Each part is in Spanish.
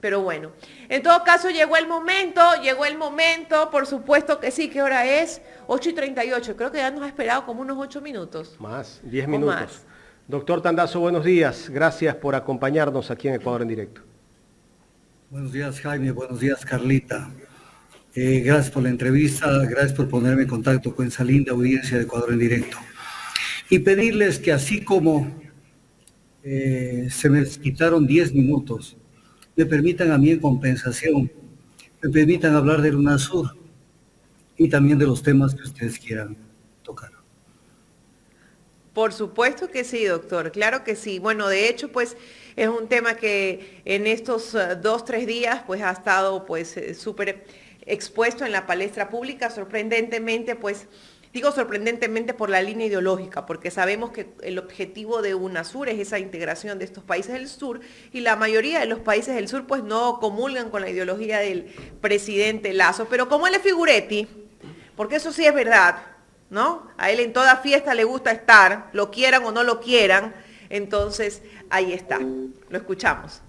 Pero bueno, en todo caso llegó el momento, por supuesto que sí. ¿Qué hora es? 8:38. Creo que ya nos ha esperado como unos 8 minutos Más, 10 o minutos. más. Doctor Tandazo, buenos días. Gracias por acompañarnos aquí en Ecuador en directo. Buenos días, Jaime. Buenos días, Carlita. Gracias por la entrevista. Gracias por ponerme en contacto con esa linda audiencia de Ecuador en directo. Y pedirles que así como se me quitaron 10 minutos, me permitan a mí en compensación, me permitan hablar del UNASUR y también de los temas que ustedes quieran tocar. Por supuesto que sí, doctor, claro que sí. Bueno, de hecho, pues es un tema que en estos 2, 3 días, pues ha estado pues súper expuesto en la palestra pública, sorprendentemente, pues digo sorprendentemente por la línea ideológica, porque sabemos que el objetivo de UNASUR es esa integración de estos países del sur y la mayoría de los países del sur pues no comulgan con la ideología del presidente Lazo, pero como él es figuretti, porque eso sí es verdad, ¿no? A él en toda fiesta le gusta estar, lo quieran o no lo quieran, entonces ahí está, lo escuchamos.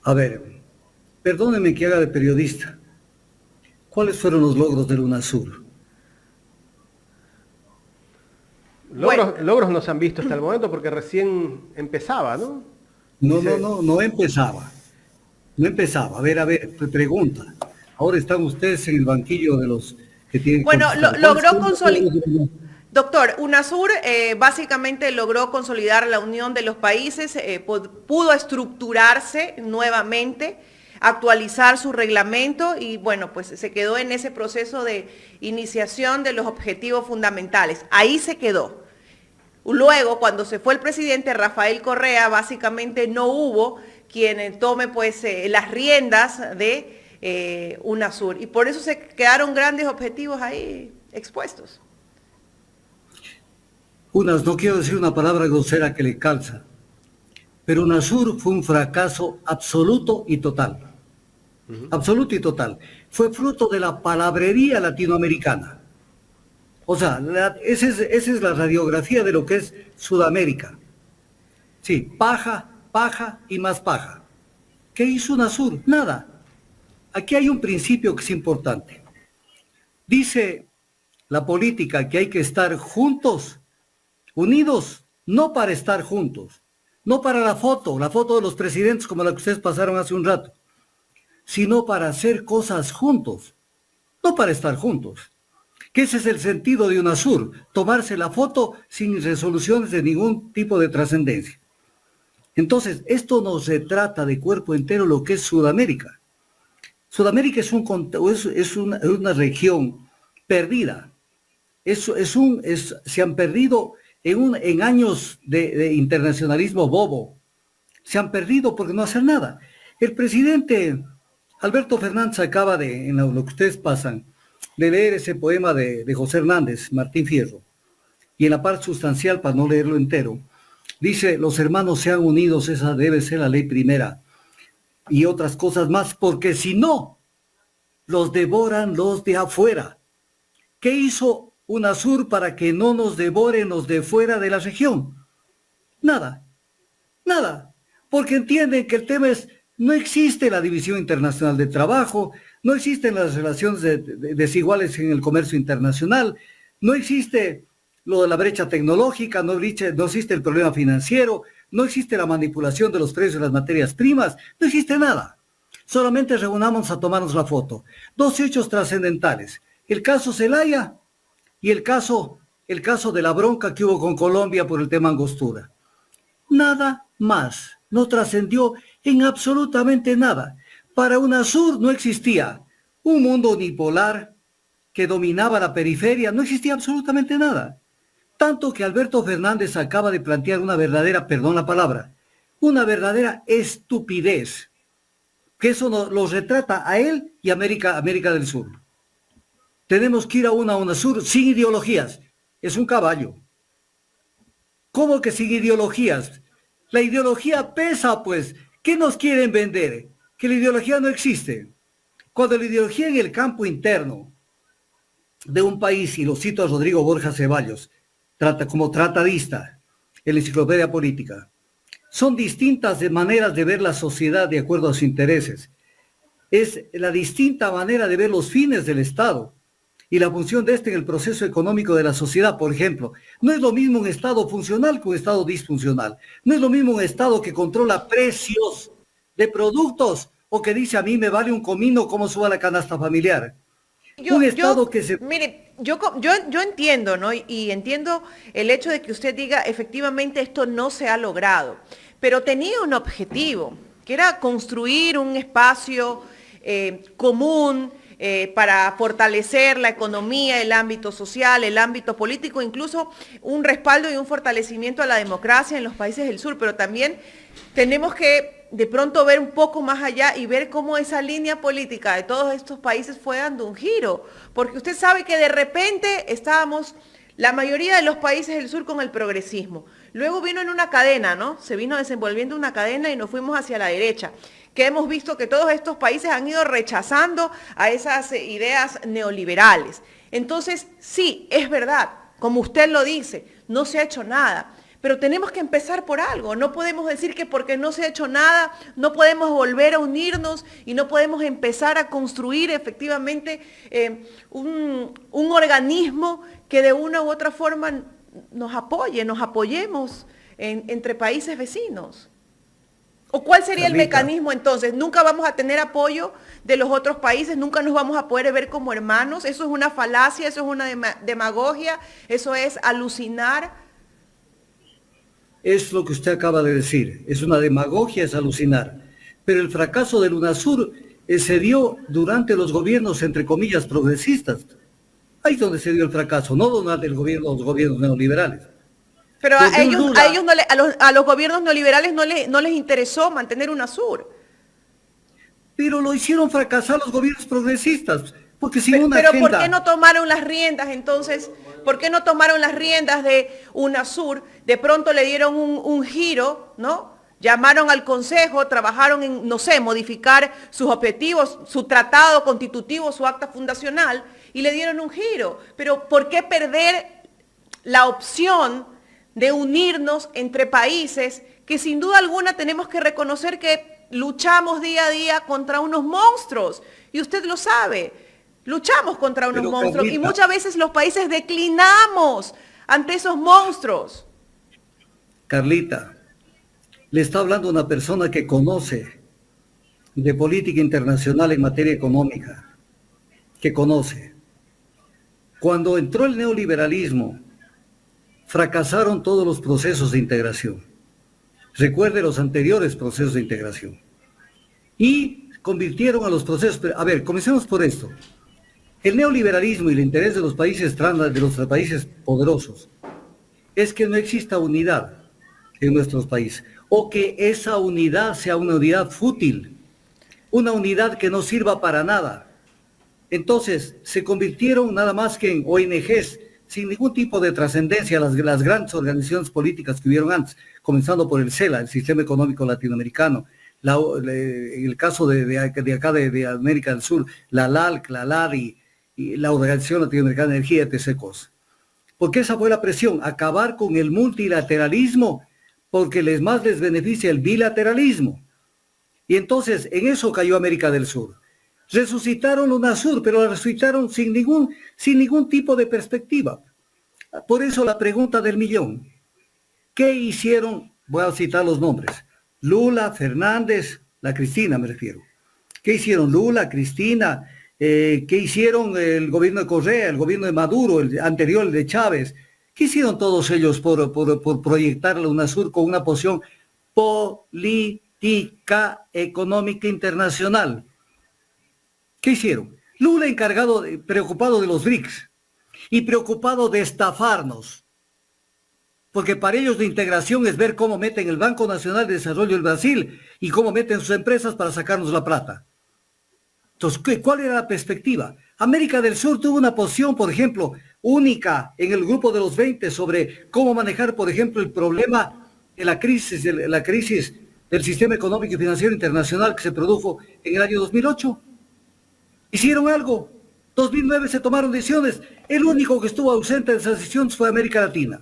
A ver, perdónenme que haga de periodista. ¿Cuáles fueron los logros del UNASUR? Bueno, Logros no se han visto hasta el momento porque recién empezaba, ¿no? No empezaba. No empezaba. A ver, pregunta. Ahora están ustedes en el banquillo de los que tienen que bueno, contestar. ¿Cuáles logró fueron los consolidar. logros del UNASUR? Doctor, UNASUR básicamente logró consolidar la unión de los países, pudo estructurarse nuevamente, actualizar su reglamento y bueno, pues se quedó en ese proceso de iniciación de los objetivos fundamentales. Ahí se quedó. Luego, cuando se fue el presidente Rafael Correa, básicamente no hubo quien tome pues las riendas de UNASUR y por eso se quedaron grandes objetivos ahí expuestos. No quiero decir una palabra grosera que le calza, pero UNASUR fue un fracaso absoluto y total. Absoluto y total. Fue fruto de la palabrería latinoamericana. O sea, esa es la radiografía de lo que es Sudamérica. Sí, paja, paja y más paja. ¿Qué hizo UNASUR? Nada. Aquí hay un principio que es importante. Dice la política que hay que estar juntos, unidos, no para estar juntos, no para la foto de los presidentes como la que ustedes pasaron hace un rato, sino para hacer cosas juntos, no para estar juntos. Que ese es el sentido de UNASUR, tomarse la foto sin resoluciones de ningún tipo de trascendencia. Entonces, esto nos retrata de cuerpo entero lo que es Sudamérica. Sudamérica es una región perdida. Se han perdido en años de internacionalismo bobo. Se han perdido porque no hacen nada. El presidente Alberto Fernández acaba en lo que ustedes pasan, de leer ese poema de José Hernández, Martín Fierro, y en la parte sustancial, para no leerlo entero, dice, los hermanos sean unidos, esa debe ser la ley primera, y otras cosas más, porque si no, los devoran los de afuera. ¿Qué hizo UNASUR para que no nos devoren los de fuera de la región? Nada, nada, porque entienden que el tema es, no existe la división internacional de trabajo, no existen las relaciones desiguales en el comercio internacional, no existe lo de la brecha tecnológica, no existe el problema financiero, no existe la manipulación de los precios de las materias primas, no existe nada. Solamente reunamos a tomarnos la foto. Dos hechos trascendentales, el caso Zelaya y el caso de la bronca que hubo con Colombia por el tema Angostura. Nada más, no trascendió en absolutamente nada. Para UNASUR no existía un mundo unipolar que dominaba la periferia, no existía absolutamente nada. Tanto que Alberto Fernández acaba de plantear una verdadera, perdón la palabra, una verdadera estupidez, que eso lo retrata a él y América del Sur. Tenemos que ir a una UNASUR sin ideologías, es un caballo. ¿Cómo que sin ideologías? La ideología pesa, pues. ¿Qué nos quieren vender? Que la ideología no existe. Cuando la ideología en el campo interno de un país, y lo cito a Rodrigo Borja Ceballos, como tratadista, en la enciclopedia política, Son distintas de maneras de ver la sociedad de acuerdo a sus intereses. Es la distinta manera de ver los fines del Estado y la función de este en el proceso económico de la sociedad. Por ejemplo, no es lo mismo un Estado funcional que un Estado disfuncional. No es lo mismo un Estado que controla precios de productos o que dice a mí me vale un comino cómo suba la canasta familiar. Un Estado que se... Mire, yo entiendo, ¿no? Y entiendo el hecho de que usted diga, efectivamente esto no se ha logrado, pero tenía un objetivo, que era construir un espacio común para fortalecer la economía, el ámbito social, el ámbito político, incluso un respaldo y un fortalecimiento a la democracia en los países del sur, pero también tenemos que de pronto ver un poco más allá y ver cómo esa línea política de todos estos países fue dando un giro, porque usted sabe que de repente estábamos, la mayoría de los países del sur con el progresismo, luego vino en una cadena, ¿no? Se vino desenvolviendo una cadena y nos fuimos hacia la derecha, que hemos visto que todos estos países han ido rechazando a esas ideas neoliberales. Entonces, sí, es verdad, como usted lo dice, no se ha hecho nada. Pero tenemos que empezar por algo. No podemos decir que porque no se ha hecho nada, no podemos volver a unirnos y no podemos empezar a construir efectivamente un organismo que de una u otra forma nos apoye, nos apoyemos entre países vecinos. ¿O cuál sería el mecanismo entonces? Nunca vamos a tener apoyo de los otros países, nunca nos vamos a poder ver como hermanos. Eso es una falacia, eso es una demagogia, eso es alucinar. Es lo que usted acaba de decir, es una demagogia, es alucinar. Pero el fracaso del UNASUR se dio durante los gobiernos, entre comillas, progresistas. Ahí es donde se dio el fracaso, no durante los gobiernos neoliberales. Pero a los gobiernos neoliberales no les interesó mantener UNASUR. Pero lo hicieron fracasar los gobiernos progresistas, porque sin una pero agenda... ¿por qué no tomaron las riendas entonces? ¿Por qué no tomaron las riendas de UNASUR? De pronto le dieron un giro, ¿no? Llamaron al Consejo, trabajaron en, no sé, modificar sus objetivos, su tratado constitutivo, su acta fundacional, y le dieron un giro. Pero ¿por qué perder la opción de unirnos entre países que sin duda alguna tenemos que reconocer que luchamos día a día contra unos monstruos? Y usted lo sabe. Luchamos contra unos monstruos, Carlita, y muchas veces los países declinamos ante esos monstruos. Carlita, le está hablando una persona que conoce de política internacional en materia económica, que conoce. Cuando entró el neoliberalismo, fracasaron todos los procesos de integración. Recuerde los anteriores procesos de integración. Y convirtieron a los procesos... A ver, comencemos por esto. El neoliberalismo y el interés de los países poderosos es que no exista unidad en nuestros países, o que esa unidad sea una unidad fútil, una unidad que no sirva para nada. Entonces, se convirtieron nada más que en ONGs, sin ningún tipo de trascendencia, las grandes organizaciones políticas que hubieron antes, comenzando por el CELA, el Sistema Económico Latinoamericano, en el caso de acá de América del Sur, la LALC, la LAD y la Organización Latinoamericana de Energía, etc. Porque esa fue la presión, acabar con el multilateralismo, porque más les beneficia el bilateralismo. Y entonces en eso cayó América del Sur. Resucitaron UNASUR, pero la resucitaron sin ningún tipo de perspectiva. Por eso la pregunta del millón. ¿Qué hicieron? Voy a citar los nombres. Lula, Fernández, la Cristina me refiero. ¿Qué hicieron Lula, Cristina? ¿Qué hicieron el gobierno de Correa, el gobierno de Maduro, el anterior, el de Chávez? ¿Qué hicieron todos ellos por proyectar la UNASUR con una posición política económica internacional? ¿Qué hicieron? Lula preocupado de los BRICS y preocupado de estafarnos, porque para ellos la integración es ver cómo meten el Banco Nacional de Desarrollo del Brasil y cómo meten sus empresas para sacarnos la plata. Entonces, ¿cuál era la perspectiva? América del Sur tuvo una posición, por ejemplo, única en el grupo de los 20 sobre cómo manejar, por ejemplo, el problema de la crisis del sistema económico y financiero internacional que se produjo en el año 2008. ¿Hicieron algo? 2009 se tomaron decisiones. El único que estuvo ausente de esas decisiones fue América Latina,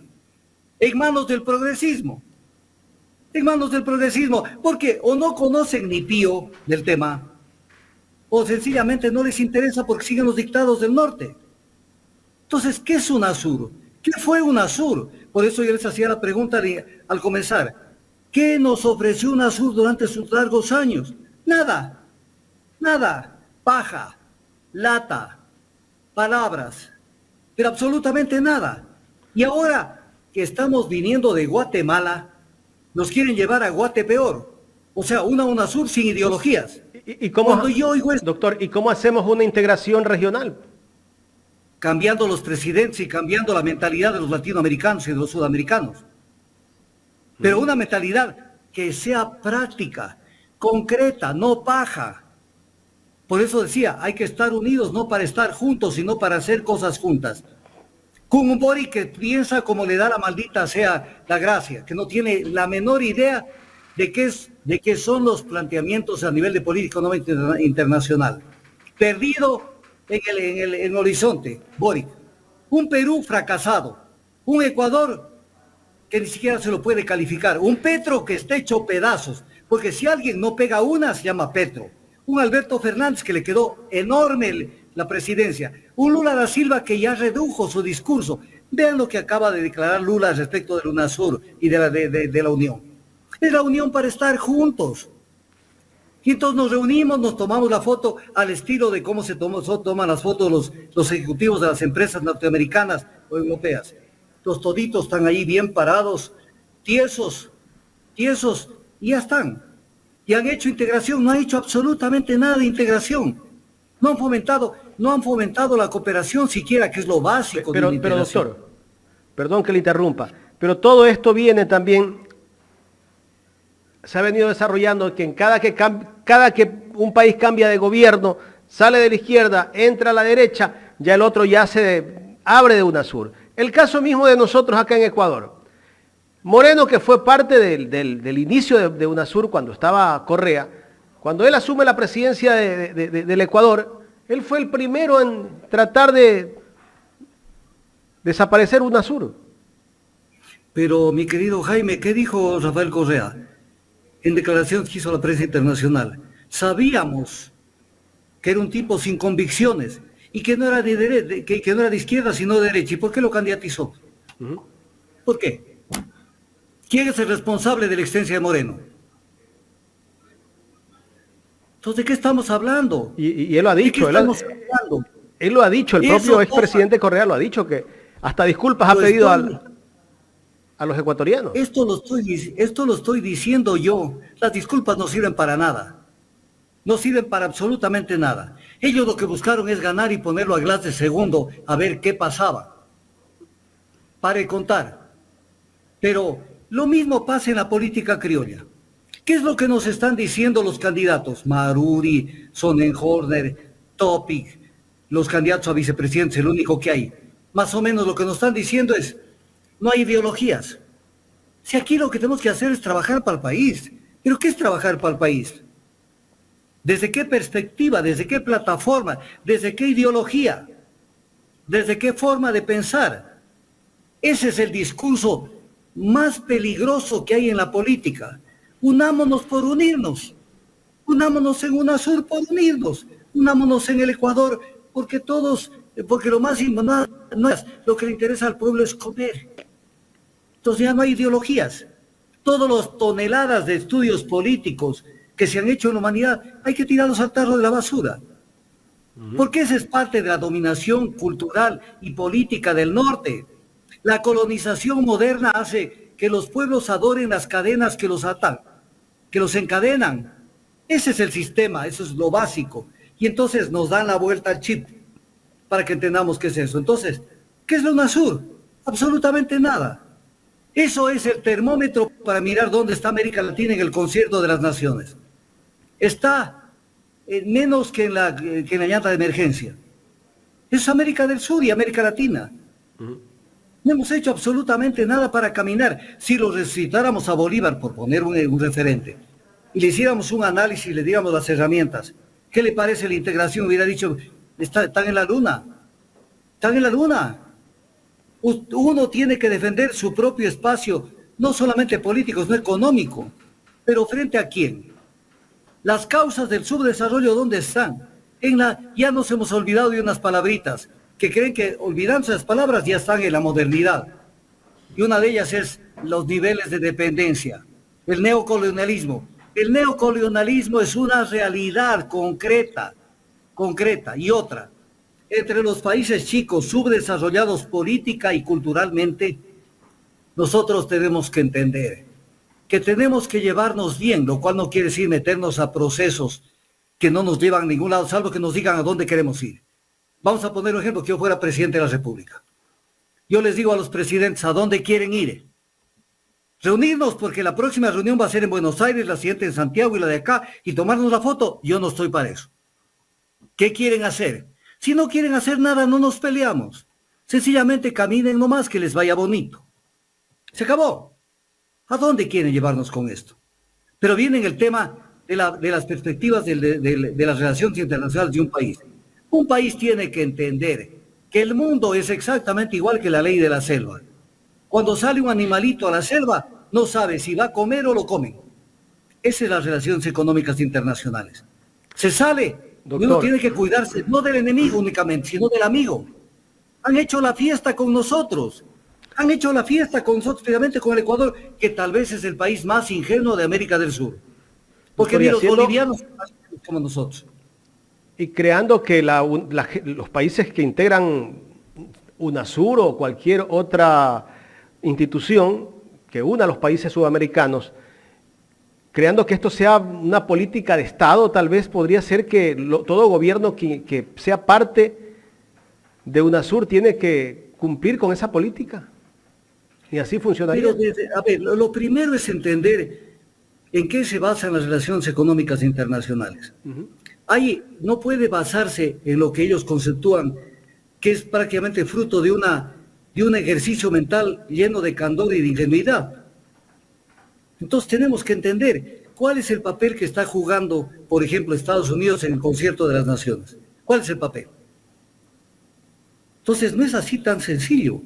en manos del progresismo. en manos del progresismo, porque o no conocen ni pío del tema, o sencillamente no les interesa porque siguen los dictados del norte. Entonces, ¿qué es UNASUR? ¿Qué fue UNASUR? Por eso yo les hacía la pregunta al comenzar. ¿Qué nos ofreció UNASUR durante sus largos años? Nada, nada, paja, lata, palabras, pero absolutamente nada. Y ahora que estamos viniendo de Guatemala, nos quieren llevar a Guatepeor. O sea, una UNASUR sin ideologías. ¿Y cómo, Cuando yo oigo esto, doctor, ¿y cómo hacemos una integración regional? cambiando los presidentes y cambiando la mentalidad de los latinoamericanos y de los sudamericanos. Pero una mentalidad que sea práctica, concreta, no paja. Por eso decía, hay que estar unidos, no para estar juntos, sino para hacer cosas juntas. Con un Boric que piensa como le da la maldita sea la gracia, que no tiene la menor idea de qué son los planteamientos a nivel de política económica internacional. Perdido en el horizonte, Boric. Un Perú fracasado, un Ecuador que ni siquiera se lo puede calificar, un Petro que está hecho pedazos, porque si alguien no pega una, se llama Petro. Un Alberto Fernández que le quedó enorme la presidencia, un Lula da Silva que ya redujo su discurso. Vean lo que acaba de declarar Lula respecto del UNASUR y de la Unión. Es la unión para estar juntos. Y entonces nos reunimos, nos tomamos la foto al estilo de cómo se toman las fotos los ejecutivos de las empresas norteamericanas o europeas. Los toditos están ahí bien parados, tiesos, y ya están. Y han hecho integración, no han hecho absolutamente nada de integración. No han fomentado la cooperación siquiera, que es lo básico de la integración. Pero doctor, perdón que le interrumpa, pero todo esto viene también, se ha venido desarrollando que cada que un país cambia de gobierno, sale de la izquierda, entra a la derecha, ya el otro ya se abre de UNASUR. El caso mismo de nosotros acá en Ecuador. Moreno, que fue parte del inicio de UNASUR cuando estaba Correa, cuando él asume la presidencia del Ecuador, él fue el primero en tratar de desaparecer UNASUR. Pero, mi querido Jaime, ¿qué dijo Rafael Correa en declaraciones que hizo a la prensa internacional? Sabíamos que era un tipo sin convicciones y que no era que no era de izquierda sino de derecha. ¿Y por qué lo candidatizó? ¿Por qué? ¿Quién es el responsable de la existencia de Moreno? Entonces, ¿de qué estamos hablando? Y él lo ha dicho. ¿De qué estamos hablando? Él lo ha dicho, el propio expresidente Correa lo ha dicho, que hasta disculpas ha pedido a los ecuatorianos. Esto lo estoy diciendo yo. Las disculpas no sirven para nada. No sirven para absolutamente nada. Ellos lo que buscaron es ganar y ponerlo a Glass de segundo a ver qué pasaba. Para contar. Pero lo mismo pasa en la política criolla. ¿Qué es lo que nos están diciendo los candidatos? Maruri, Sonnenhorner, Topic, los candidatos a vicepresidentes, el único que hay. Más o menos lo que nos están diciendo es, no hay ideologías. Si aquí lo que tenemos que hacer es trabajar para el país. ¿Pero qué es trabajar para el país? ¿Desde qué perspectiva? ¿Desde qué plataforma? ¿Desde qué ideología? ¿Desde qué forma de pensar? Ese es el discurso más peligroso que hay en la política. Unámonos por unirnos. Unámonos en UNASUR por unirnos. Unámonos en el Ecuador porque lo más importante no es lo que le interesa al pueblo es comer. Entonces ya no hay ideologías. Todas las toneladas de estudios políticos que se han hecho en la humanidad hay que tirarlos al tarro de la basura. Porque esa es parte de la dominación cultural y política del norte. La colonización moderna hace que los pueblos adoren las cadenas que los atan, que los encadenan. Ese es el sistema, eso es lo básico. Y entonces nos dan la vuelta al chip para que entendamos qué es eso. Entonces, ¿qué es la UNASUR? Absolutamente nada. Eso es el termómetro para mirar dónde está América Latina en el concierto de las naciones. Está menos que en la llanta de emergencia. Es América del Sur y América Latina. No hemos hecho absolutamente nada para caminar. Si lo recitáramos a Bolívar, por poner un referente, y le hiciéramos un análisis y le diéramos las herramientas, ¿qué le parece la integración? Hubiera dicho, están en la luna. Están en la luna. Uno tiene que defender su propio espacio no solamente político, sino económico. ¿Pero frente a quién? Las causas del subdesarrollo, ¿dónde están? Ya nos hemos olvidado de unas palabritas, que creen que olvidándose las palabras ya están en la modernidad. Y una de ellas es los niveles de dependencia, el neocolonialismo. El neocolonialismo es una realidad concreta. Y otra, entre los países chicos, subdesarrollados política y culturalmente, nosotros tenemos que entender que tenemos que llevarnos bien, lo cual no quiere decir meternos a procesos que no nos llevan a ningún lado, salvo que nos digan a dónde queremos ir. Vamos a poner un ejemplo, que yo fuera presidente de la República. Yo les digo a los presidentes a dónde quieren ir. Reunirnos, porque la próxima reunión va a ser en Buenos Aires, la siguiente en Santiago y la de acá, y tomarnos la foto. Yo no estoy para eso. ¿Qué quieren hacer? Si no quieren hacer nada, no nos peleamos. Sencillamente caminen nomás, que les vaya bonito. Se acabó. ¿A dónde quieren llevarnos con esto? Pero viene el tema de las perspectivas de las relaciones internacionales de un país. Un país tiene que entender que el mundo es exactamente igual que la ley de la selva. Cuando sale un animalito a la selva, no sabe si va a comer o lo comen. Esas son las relaciones económicas internacionales. Se sale, Doctor. y uno tiene que cuidarse, no del enemigo únicamente, sino del amigo. Han hecho la fiesta con nosotros. Han hecho la fiesta con nosotros, especialmente con el Ecuador, que tal vez es el país más ingenuo de América del Sur. Porque ni los bolivianos son como nosotros. Y creando que los países que integran UNASUR o cualquier otra institución que una a los países sudamericanos, creando que esto sea una política de Estado, tal vez podría ser que todo gobierno que sea parte de UNASUR tiene que cumplir con esa política. Y así funcionaría. Pero, lo primero es entender en qué se basan las relaciones económicas internacionales. Ahí no puede basarse en lo que ellos conceptúan, que es prácticamente fruto de un ejercicio mental lleno de candor y de ingenuidad. Entonces tenemos que entender cuál es el papel que está jugando, por ejemplo, Estados Unidos en el concierto de las naciones. ¿Cuál es el papel? Entonces no es así tan sencillo.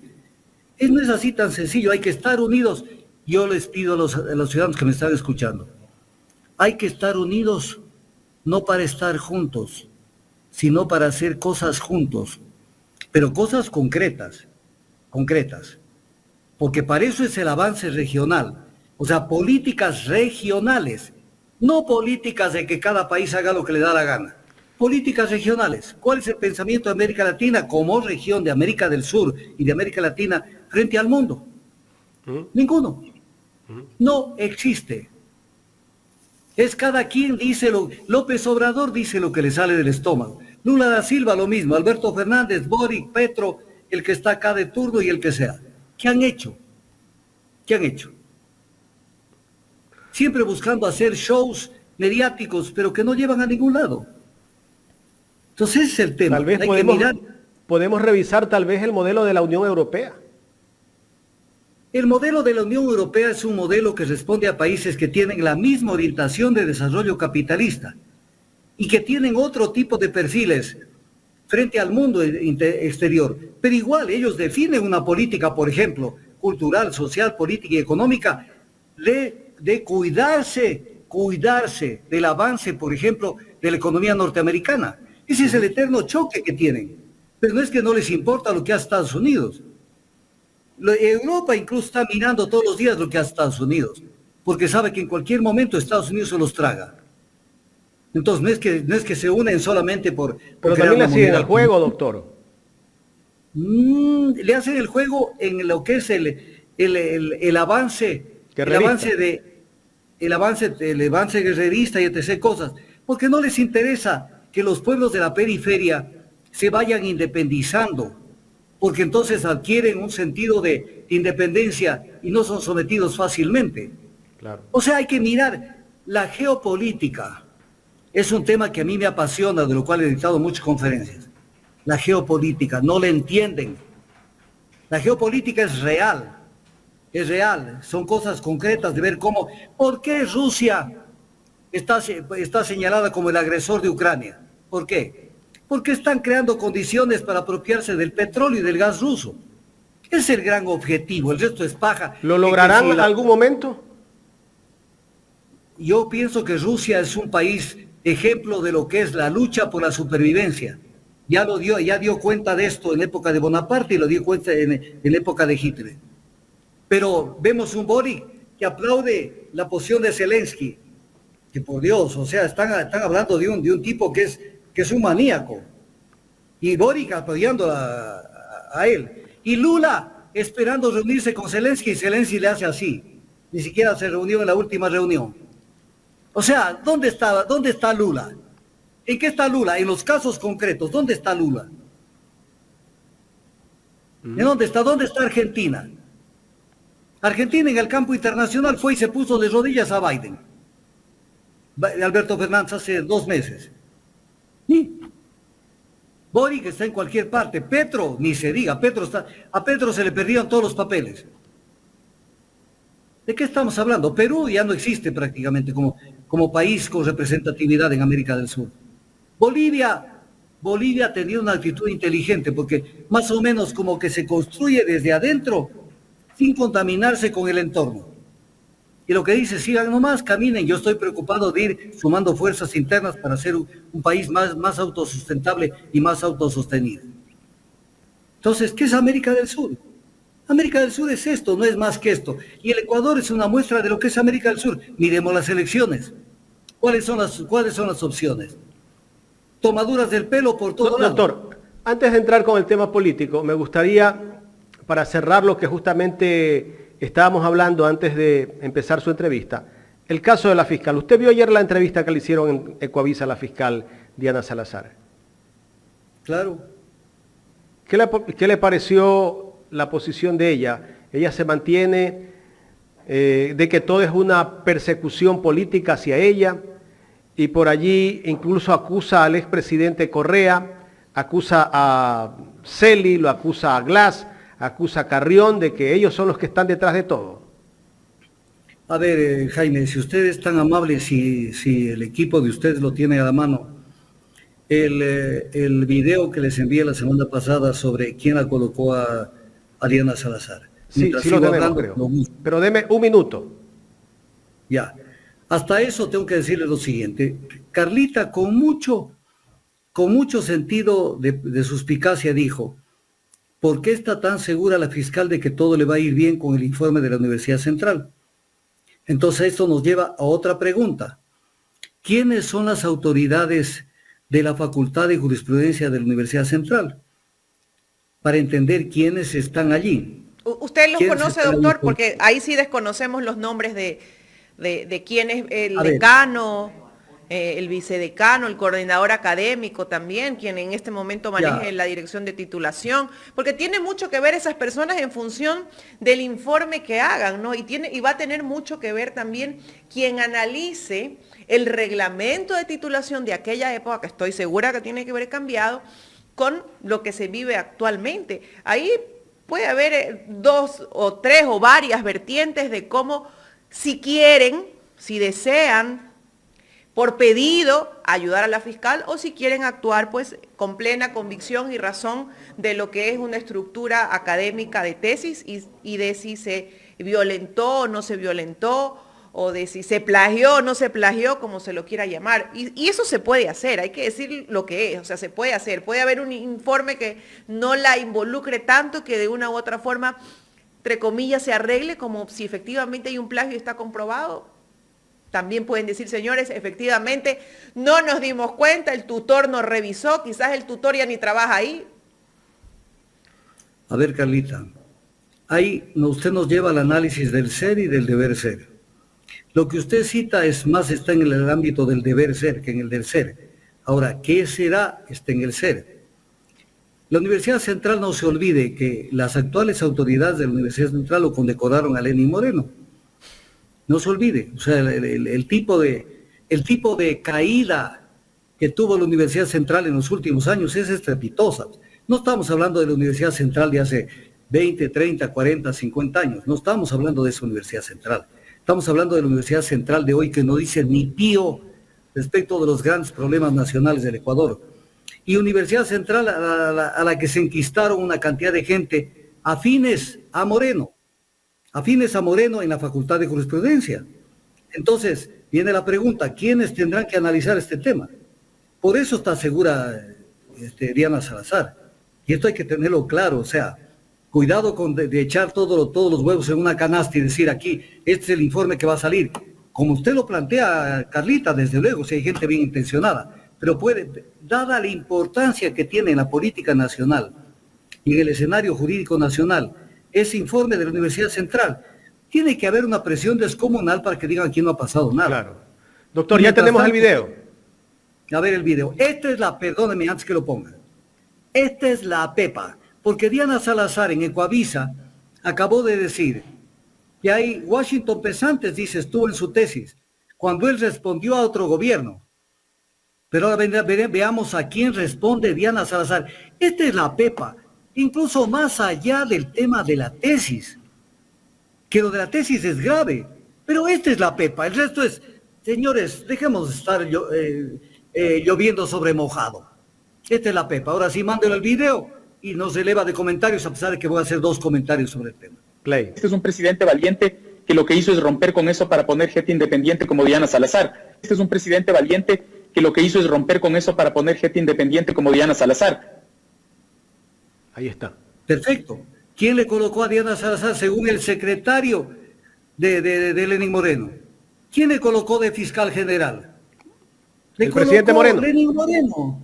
No es así tan sencillo, hay que estar unidos. Yo les pido a los ciudadanos que me están escuchando, hay que estar unidos no para estar juntos, sino para hacer cosas juntos, pero cosas concretas, porque para eso es el avance regional, o sea, políticas regionales, no políticas de que cada país haga lo que le da la gana. Políticas regionales. ¿Cuál es el pensamiento de América Latina como región de América del Sur y de América Latina frente al mundo? Ninguno. No existe. Es cada quien dice López Obrador dice lo que le sale del estómago. Lula da Silva lo mismo, Alberto Fernández, Boric, Petro, el que está acá de turno y el que sea. ¿Qué han hecho? ¿Qué han hecho? Siempre buscando hacer shows mediáticos, pero que no llevan a ningún lado. Entonces ese es el tema. Tal vez podemos revisar tal vez el modelo de la Unión Europea. El modelo de la Unión Europea es un modelo que responde a países que tienen la misma orientación de desarrollo capitalista y que tienen otro tipo de perfiles frente al mundo exterior. Pero igual ellos definen una política, por ejemplo, cultural, social, política y económica, de cuidarse del avance, por ejemplo, de la economía norteamericana. Ese es el eterno choque que tienen. Pero no es que no les importa lo que hace Estados Unidos. Europa incluso está mirando todos los días lo que hace Estados Unidos, porque sabe que en cualquier momento Estados Unidos se los traga. Entonces no es que se unen solamente por Pero también le siguen el juego, doctor. Le hacen el juego en lo que es el avance guerrerista y etc. cosas, porque no les interesa que los pueblos de la periferia se vayan independizando, porque entonces adquieren un sentido de independencia y no son sometidos fácilmente. Claro. O sea, hay que mirar la geopolítica. Es un tema que a mí me apasiona, de lo cual he dictado muchas conferencias. La geopolítica, no la entienden. La geopolítica es real, son cosas concretas de ver ¿por qué Rusia está señalada como el agresor de Ucrania? ¿Por qué? Porque están creando condiciones para apropiarse del petróleo y del gas ruso. Es el gran objetivo, el resto es paja. ¿Lo lograrán en algún momento? Yo pienso que Rusia es un país ejemplo de lo que es la lucha por la supervivencia. Ya dio cuenta de esto en época de Bonaparte y lo dio cuenta en época de Hitler. Pero vemos un Boric que aplaude la posición de Zelensky, que por Dios, o sea, están hablando de un tipo que es un maníaco. Y Boric apoyando a él. Y Lula esperando reunirse con Zelensky y Zelensky le hace así. Ni siquiera se reunió en la última reunión. O sea, ¿dónde está Lula? ¿En qué está Lula? En los casos concretos, ¿dónde está Lula? ¿En dónde está? ¿Dónde está Argentina? Argentina en el campo internacional fue y se puso de rodillas a Biden. Alberto Fernández hace 2 meses. ¿Sí? Boric está en cualquier parte. Petro, ni se diga, a Petro se le perdieron todos los papeles. ¿De qué estamos hablando? Perú ya no existe prácticamente como país con representatividad en América del Sur. Bolivia ha tenido una actitud inteligente porque más o menos como que se construye desde adentro sin contaminarse con el entorno. Y lo que dice, sigan nomás, caminen, yo estoy preocupado de ir sumando fuerzas internas para ser un país más autosustentable y más autosostenible. Entonces, ¿qué es América del Sur? América del Sur es esto, no es más que esto. Y el Ecuador es una muestra de lo que es América del Sur. Miremos las elecciones. ¿Cuáles son las opciones? Tomaduras del pelo por todo lado. Doctor, antes de entrar con el tema político, me gustaría, para cerrar lo que justamente estábamos hablando antes de empezar su entrevista, el caso de la fiscal. Usted vio ayer la entrevista que le hicieron en Ecuavisa a la fiscal Diana Salazar. Claro. ¿Qué le pareció la posición de ella? Ella se mantiene de que todo es una persecución política hacia ella y por allí incluso acusa al expresidente Correa, acusa a Celi, lo acusa a Glass, acusa a Carrión de que ellos son los que están detrás de todo. A ver, Jaime, si usted es tan amable, si el equipo de ustedes lo tiene a la mano, el video que les envié la semana pasada sobre quién la colocó a Diana Salazar. Sí, sí lo tenemos, creo. Pero deme un minuto. Ya. Hasta eso tengo que decirles lo siguiente. Carlita, con mucho sentido de suspicacia, dijo: ¿por qué está tan segura la fiscal de que todo le va a ir bien con el informe de la Universidad Central? Entonces esto nos lleva a otra pregunta. ¿Quiénes son las autoridades de la Facultad de Jurisprudencia de la Universidad Central? Para entender quiénes están allí. ¿Usted los conoce, doctor? Porque ahí sí desconocemos los nombres de quién es el decano, el vicedecano, el coordinador académico también, quien en este momento maneja la dirección de titulación, porque tiene mucho que ver esas personas en función del informe que hagan, ¿no? Y va a tener mucho que ver también quien analice el reglamento de titulación de aquella época, que estoy segura que tiene que haber cambiado, con lo que se vive actualmente. Ahí puede haber 2 o 3 o varias vertientes de cómo, si quieren, si desean, por pedido, ayudar a la fiscal, o si quieren actuar pues con plena convicción y razón de lo que es una estructura académica de tesis y de si se violentó o no se violentó, o de si se plagió o no se plagió, como se lo quiera llamar. Y eso se puede hacer, hay que decir lo que es, o sea, se puede hacer. Puede haber un informe que no la involucre tanto, que de una u otra forma, entre comillas, se arregle, como si efectivamente hay un plagio y está comprobado. También pueden decir, señores, efectivamente, no nos dimos cuenta, el tutor nos revisó, quizás el tutor ya ni trabaja ahí. A ver, Carlita, ahí usted nos lleva al análisis del ser y del deber ser. Lo que usted cita está en el ámbito del deber ser que en el del ser. Ahora, ¿qué será? Está en el ser. La Universidad Central, no se olvide que las actuales autoridades de la Universidad Central lo condecoraron a Lenín Moreno. No se olvide, o sea, el tipo de caída que tuvo la Universidad Central en los últimos años es estrepitosa. No estamos hablando de la Universidad Central de hace 20, 30, 40, 50 años. No estamos hablando de esa Universidad Central. Estamos hablando de la Universidad Central de hoy, que no dice ni pío respecto de los grandes problemas nacionales del Ecuador. Y Universidad Central a la que se enquistaron una cantidad de gente afines a Moreno en la Facultad de Jurisprudencia. Entonces, viene la pregunta, ¿quiénes tendrán que analizar este tema? Por eso está segura Diana Salazar. Y esto hay que tenerlo claro, o sea, cuidado con de echar todos los huevos en una canasta y decir aquí, este es el informe que va a salir. Como usted lo plantea, Carlita, desde luego, si hay gente bien intencionada, pero dada la importancia que tiene en la política nacional y en el escenario jurídico nacional, ese informe de la Universidad Central, tiene que haber una presión descomunal para que digan aquí no ha pasado nada. Claro. Doctor, ya tenemos el video. A ver el video. Perdóneme antes que lo ponga. Esta es la pepa, porque Diana Salazar en Ecoavisa acabó de decir que hay Washington Pesantes, dice, estuvo en su tesis, cuando él respondió a otro gobierno. Pero ahora veamos a quién responde Diana Salazar. Esta es la pepa, incluso más allá del tema de la tesis, que lo de la tesis es grave, pero esta es la pepa, el resto es, señores, dejemos de estar lloviendo sobre mojado. Esta es la pepa. Ahora sí, mándelo el video y nos eleva de comentarios, a pesar de que voy a hacer 2 comentarios sobre el tema. Play. Este es un presidente valiente que lo que hizo es romper con eso para poner gente independiente como Diana Salazar. Este es un presidente valiente que lo que hizo es romper con eso para poner gente independiente como Diana Salazar. Ahí está. Perfecto. ¿Quién le colocó a Diana Salazar según el secretario de Lenín Moreno? ¿Quién le colocó de fiscal general? El presidente Moreno. Lenín Moreno.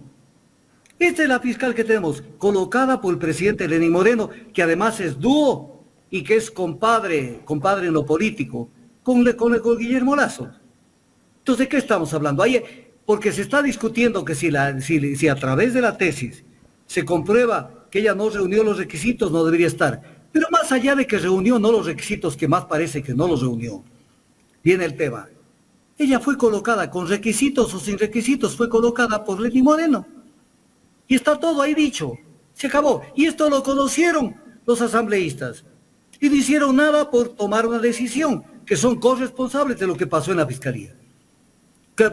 Esta es la fiscal que tenemos, colocada por el presidente Lenín Moreno, que además es dúo y que es compadre en lo político, con Guillermo Lazo. Entonces, ¿de qué estamos hablando? Porque se está discutiendo que si a través de la tesis se comprueba que ella no reunió los requisitos, no debería estar. Pero más allá de que reunió no los requisitos, que más parece que no los reunió, viene el tema. Ella fue colocada con requisitos o sin requisitos, fue colocada por Lenín Moreno. Y está todo ahí dicho. Se acabó. Y esto lo conocieron los asambleístas. Y no hicieron nada por tomar una decisión, que son corresponsables de lo que pasó en la Fiscalía.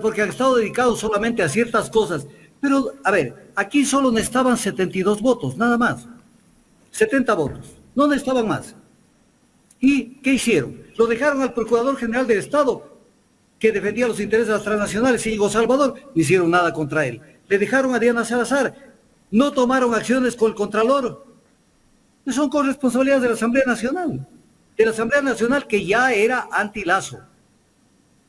Porque han estado dedicados solamente a ciertas cosas. Pero, a ver, aquí solo necesitaban 72 votos, nada más. 70 votos. No necesitaban más. ¿Y qué hicieron? Lo dejaron al Procurador General del Estado, que defendía los intereses de las transnacionales, Íñigo Salvador, no hicieron nada contra él. Le dejaron a Diana Salazar, no tomaron acciones con el Contralor. Son corresponsabilidades de la Asamblea Nacional. De la Asamblea Nacional que ya era anti-Lazo.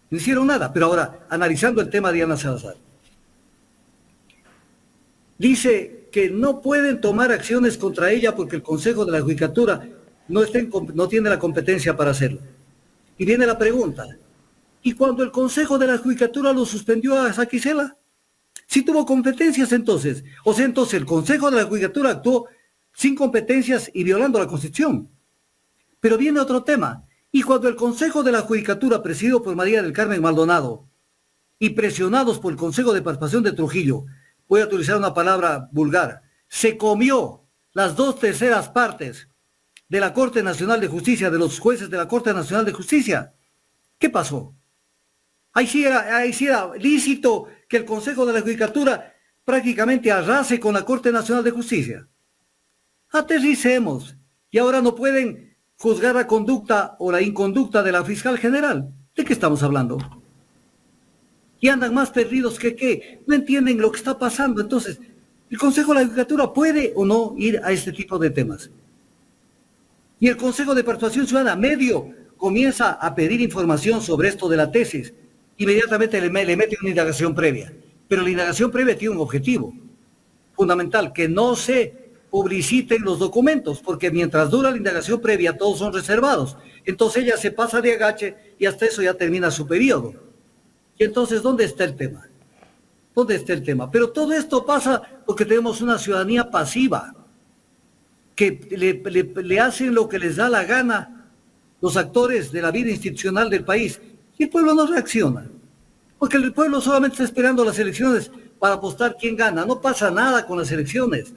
No hicieron nada, pero ahora, analizando el tema de Diana Salazar. Dice que no pueden tomar acciones contra ella porque el Consejo de la Judicatura no tiene la competencia para hacerlo. Y viene la pregunta, ¿y cuando el Consejo de la Judicatura lo suspendió a Saquicela? Si tuvo competencias entonces, entonces el Consejo de la Judicatura actuó sin competencias y violando la Constitución. Pero viene otro tema, y cuando el Consejo de la Judicatura, presidido por María del Carmen Maldonado, y presionados por el Consejo de Participación de Trujillo, voy a utilizar una palabra vulgar, se comió las 2/3 partes de la Corte Nacional de Justicia, de los jueces de la Corte Nacional de Justicia. ¿Qué pasó? Ahí sí era lícito que el Consejo de la Judicatura prácticamente arrase con la Corte Nacional de Justicia. Aterricemos. Y ahora no pueden juzgar la conducta o la inconducta de la fiscal general. ¿De qué estamos hablando? Y andan más perdidos que qué. No entienden lo que está pasando. Entonces, ¿el Consejo de la Judicatura puede o no ir a este tipo de temas? Y el Consejo de Participación Ciudadana, medio, comienza a pedir información sobre esto de la tesis. Inmediatamente le mete una indagación previa. Pero la indagación previa tiene un objetivo fundamental, que no se publiciten los documentos, porque mientras dura la indagación previa todos son reservados. Entonces ella se pasa de agache y hasta eso ya termina su periodo. Y entonces, ¿dónde está el tema? ¿Dónde está el tema? Pero todo esto pasa porque tenemos una ciudadanía pasiva, que le hacen lo que les da la gana los actores de la vida institucional del país. Y el pueblo no reacciona. Porque el pueblo solamente está esperando las elecciones para apostar quién gana. No pasa nada con las elecciones.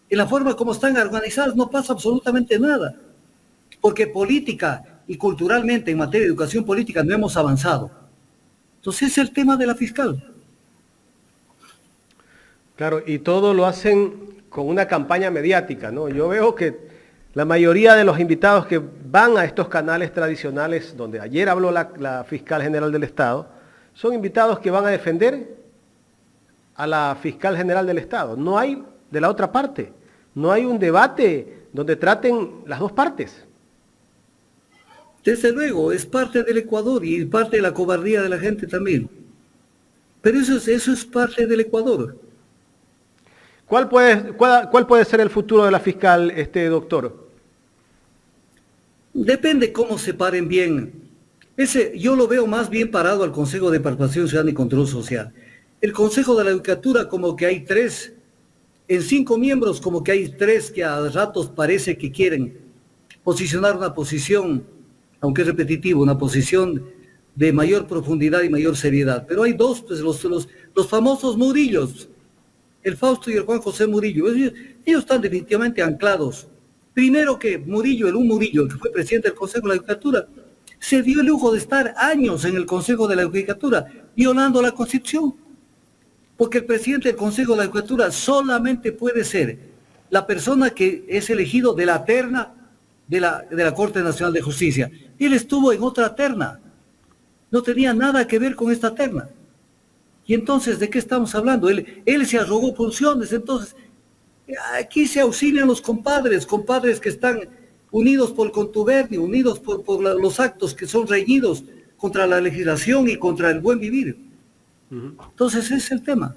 En la forma como están organizadas no pasa absolutamente nada. Porque política y culturalmente en materia de educación política no hemos avanzado. Entonces es el tema de la fiscal. Claro, y todo lo hacen con una campaña mediática, ¿no? Yo veo que La mayoría de los invitados que van a estos canales tradicionales, donde ayer habló la fiscal general del Estado, son invitados que van a defender a la fiscal general del Estado. No hay de la otra parte, no hay un debate donde traten las dos partes. Desde luego, es parte del Ecuador y parte de la cobardía de la gente también. Pero eso es parte del Ecuador. ¿Cuál puede ser el futuro de la fiscal, doctor? Depende cómo se paren bien. Yo lo veo más bien parado al Consejo de Participación Ciudadana y Control Social. El Consejo de la Judicatura como que hay 3, en 5 miembros como que hay 3 que a ratos parece que quieren posicionar una posición, aunque es repetitivo, una posición de mayor profundidad y mayor seriedad. Pero hay 2, pues los famosos Murillos, el Fausto y el Juan José Murillo. Ellos están definitivamente anclados. Primero que Murillo, un Murillo, que fue presidente del Consejo de la Judicatura, se dio el lujo de estar años en el Consejo de la Judicatura, violando la Constitución. Porque el presidente del Consejo de la Judicatura solamente puede ser la persona que es elegido de la terna de la Corte Nacional de Justicia. Él estuvo en otra terna. No tenía nada que ver con esta terna. Y entonces, ¿de qué estamos hablando? Él se arrogó funciones. Entonces, aquí se auxilian los compadres que están unidos por el contubernio, unidos por los actos que son reñidos contra la legislación y contra el buen vivir. Entonces, ese es el tema.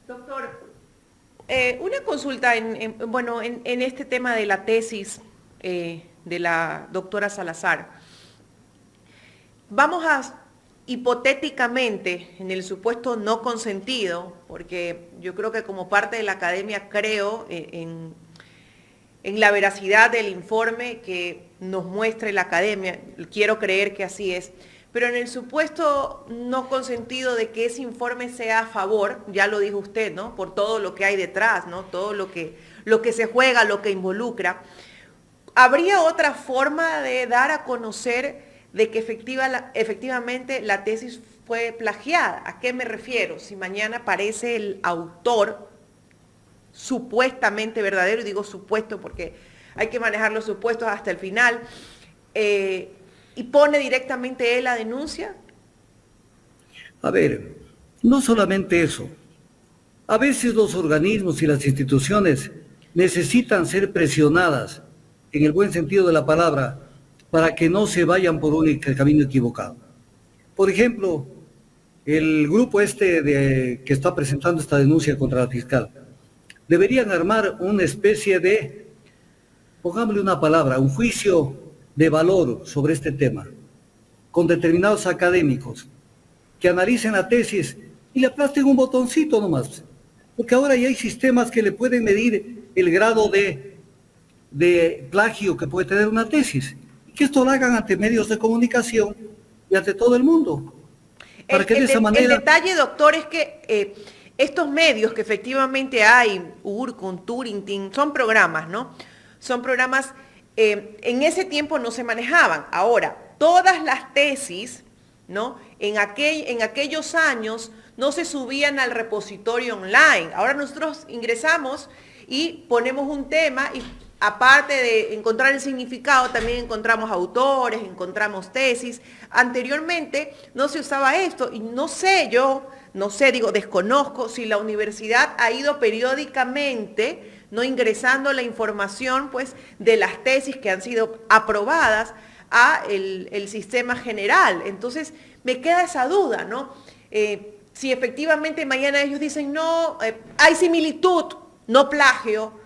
Doctor, una consulta en este tema de la tesis de la doctora Salazar. Vamos a, hipotéticamente, en el supuesto no consentido, porque yo creo que como parte de la academia creo en la veracidad del informe que nos muestre la academia, quiero creer que así es, pero en el supuesto no consentido de que ese informe sea a favor, ya lo dijo usted, ¿no? Por todo lo que hay detrás, ¿no? Todo lo que se juega, lo que involucra. ¿Habría otra forma de dar a conocer de que efectivamente la tesis fue plagiada? ¿A qué me refiero? Si mañana aparece el autor supuestamente verdadero, y digo supuesto porque hay que manejar los supuestos hasta el final, y pone directamente él la denuncia. A ver, no solamente eso. A veces los organismos y las instituciones necesitan ser presionadas, en el buen sentido de la palabra, para que no se vayan por un camino equivocado. Por ejemplo, el grupo que está presentando esta denuncia contra la fiscal, deberían armar una especie de, pongámosle una palabra, un juicio de valor sobre este tema, con determinados académicos, que analicen la tesis y le aplasten un botoncito nomás. Porque ahora ya hay sistemas que le pueden medir el grado de plagio que puede tener una tesis. Que esto lo hagan ante medios de comunicación y ante todo el mundo. Para que de esa manera... El detalle, doctor, es que estos medios que efectivamente hay, URCUN, Turing, son programas, ¿no? Son programas, en ese tiempo no se manejaban. Ahora, todas las tesis, ¿no? En aquellos años no se subían al repositorio online. Ahora nosotros ingresamos y ponemos un tema y aparte de encontrar el significado, también encontramos autores, encontramos tesis. Anteriormente no se usaba esto y desconozco si la universidad ha ido periódicamente, no ingresando la información pues de las tesis que han sido aprobadas a el sistema general. Entonces me queda esa duda, ¿no? Si efectivamente mañana ellos dicen no, hay similitud, no plagio,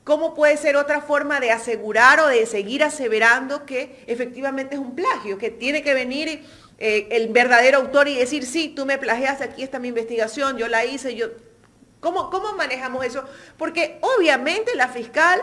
¿cómo puede ser otra forma de asegurar o de seguir aseverando que efectivamente es un plagio? Que tiene que venir el verdadero autor y decir, sí, tú me plagiaste, aquí está mi investigación, yo la hice, ¿Cómo manejamos eso? Porque obviamente la fiscal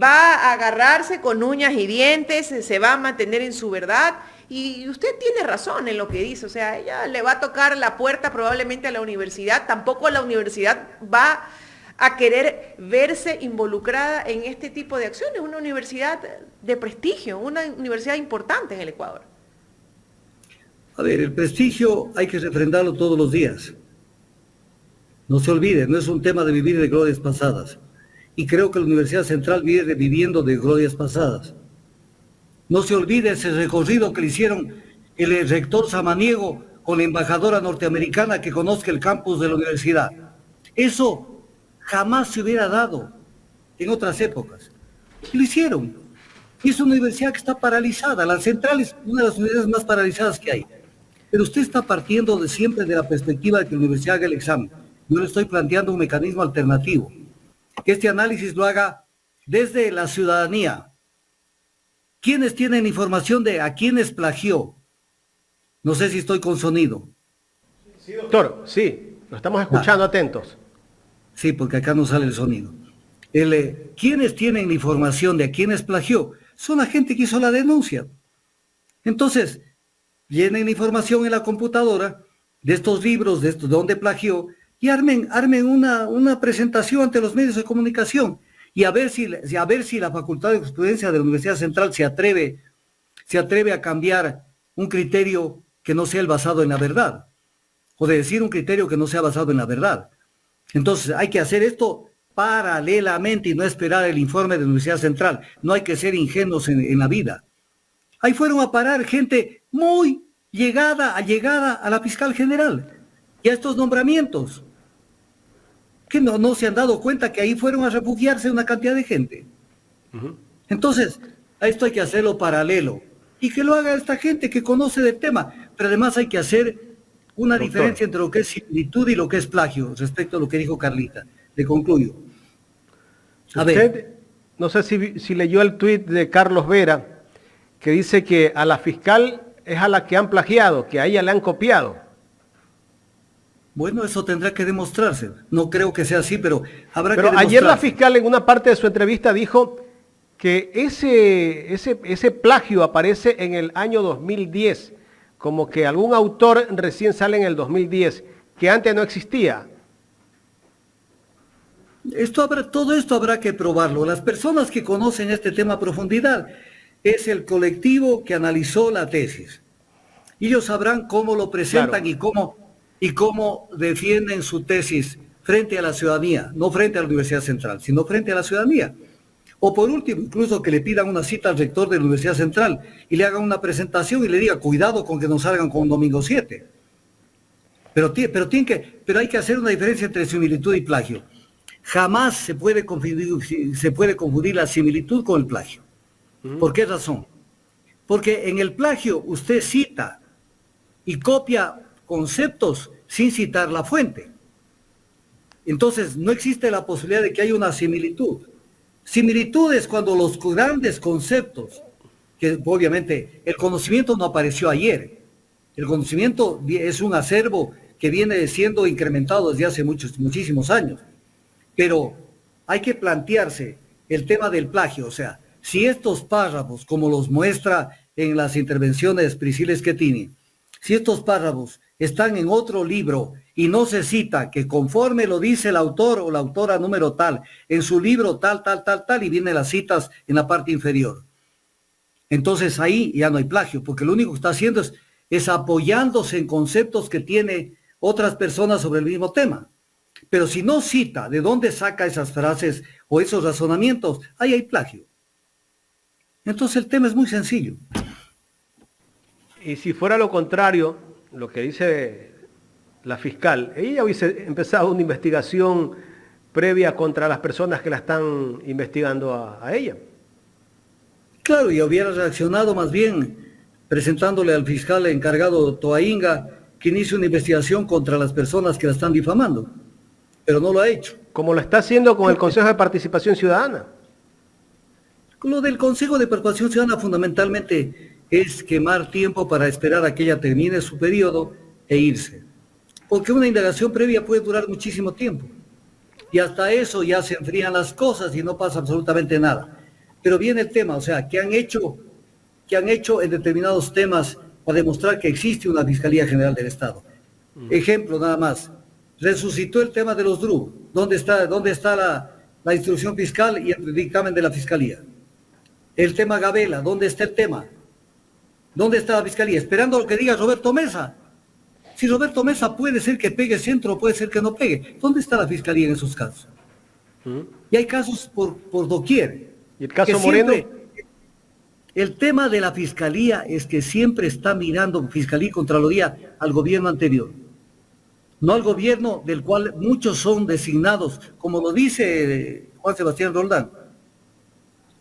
va a agarrarse con uñas y dientes, se va a mantener en su verdad, y usted tiene razón en lo que dice, o sea, ella le va a tocar la puerta probablemente a la universidad, tampoco la universidad va a querer verse involucrada en este tipo de acciones, una universidad de prestigio, una universidad importante en el Ecuador. A ver, el prestigio hay que refrendarlo todos los días. No se olvide, no es un tema de vivir de glorias pasadas. y creo que la Universidad Central viene viviendo de glorias pasadas. No se olvide ese recorrido que le hicieron el rector Samaniego con la embajadora norteamericana que conozca el campus de la universidad. Eso jamás se hubiera dado en otras épocas. Y lo hicieron. Y es una universidad que está paralizada. La Central es una de las universidades más paralizadas que hay. Pero usted está partiendo de siempre de la perspectiva de que la universidad haga el examen. Yo le estoy planteando un mecanismo alternativo. Que este análisis lo haga desde la ciudadanía. ¿Quiénes tienen información de a quiénes plagió? No sé si estoy con sonido. Sí, doctor, sí, lo estamos escuchando atentos. Sí, porque acá no sale el sonido. ¿Quiénes tienen la información de a quiénes plagió? Son la gente que hizo la denuncia. Entonces, llenen la información en la computadora de estos libros, de dónde plagió, y armen una presentación ante los medios de comunicación y a ver si la Facultad de Jurisprudencia de la Universidad Central se atreve a cambiar un criterio que no sea el basado en la verdad, o de decir un criterio que no sea basado en la verdad. Entonces hay que hacer esto paralelamente y no esperar el informe de la Universidad Central. No hay que ser ingenuos en la vida. Ahí fueron a parar gente muy allegada a la fiscal general y a estos nombramientos, que no se han dado cuenta que ahí fueron a refugiarse una cantidad de gente. Entonces, a esto hay que hacerlo paralelo y que lo haga esta gente que conoce del tema, pero además hay que hacer una diferencia entre lo que es similitud y lo que es plagio, respecto a lo que dijo Carlita. Le concluyo. A ver. No sé si leyó el tuit de Carlos Vera, que dice que a la fiscal es a la que han plagiado, que a ella le han copiado. Bueno, eso tendrá que demostrarse. No creo que sea así, pero habrá que Pero demostrar. ayer la fiscal en una parte de su entrevista dijo que ese plagio aparece en el año 2010, como que algún autor recién sale en el 2010, que antes no existía. Todo esto habrá que probarlo. Las personas que conocen este tema a profundidad es el colectivo que analizó la tesis. Ellos sabrán cómo lo presentan, claro, y cómo defienden su tesis frente a la ciudadanía, no frente a la Universidad Central, sino frente a la ciudadanía. O por último, incluso que le pidan una cita al rector de la Universidad Central y le hagan una presentación y le diga, cuidado con que no salgan con un domingo 7. Pero hay que hacer una diferencia entre similitud y plagio. Jamás se puede confundir la similitud con el plagio. ¿Por qué razón? Porque en el plagio usted cita y copia conceptos sin citar la fuente. Entonces no existe la posibilidad de que haya una similitud. Similitud es cuando los grandes conceptos, que obviamente el conocimiento no apareció ayer, el conocimiento es un acervo que viene siendo incrementado desde hace muchísimos años, pero hay que plantearse el tema del plagio, o sea, si estos párrafos, como los muestra en las intervenciones Priscila Schettini, si estos párrafos están en otro libro y no se cita que conforme lo dice el autor o la autora número tal, en su libro tal, y vienen las citas en la parte inferior. Entonces ahí ya no hay plagio, porque lo único que está haciendo es apoyándose en conceptos que tiene otras personas sobre el mismo tema. Pero si no cita de dónde saca esas frases o esos razonamientos, ahí hay plagio. Entonces el tema es muy sencillo. Y si fuera lo contrario, lo que dice la fiscal, ella hubiese empezado una investigación previa contra las personas que la están investigando a ella. Claro, y hubiera reaccionado más bien presentándole al fiscal encargado Toainga que inicie una investigación contra las personas que la están difamando, pero no lo ha hecho. Como lo está haciendo con el Consejo de Participación Ciudadana. Lo del Consejo de Participación Ciudadana fundamentalmente es quemar tiempo para esperar a que ella termine su periodo e irse. Porque una indagación previa puede durar muchísimo tiempo. Y hasta eso ya se enfrían las cosas y no pasa absolutamente nada. Pero viene el tema, o sea, ¿qué han hecho en determinados temas para demostrar que existe una Fiscalía General del Estado? Ejemplo nada más. Resucitó el tema de los DRU. ¿Dónde está la instrucción fiscal y el dictamen de la Fiscalía? El tema Gabela, ¿dónde está el tema? ¿Dónde está la Fiscalía? Esperando lo que diga Roberto Mesa. Si Roberto Mesa puede ser que pegue centro, puede ser que no pegue. ¿Dónde está la Fiscalía en esos casos? Y hay casos por doquier. ¿Y el caso Que Moreno? El tema de la fiscalía es que siempre está mirando, Fiscalía y Contraloría, al gobierno anterior, no al gobierno del cual muchos son designados, como lo dice Juan Sebastián Roldán.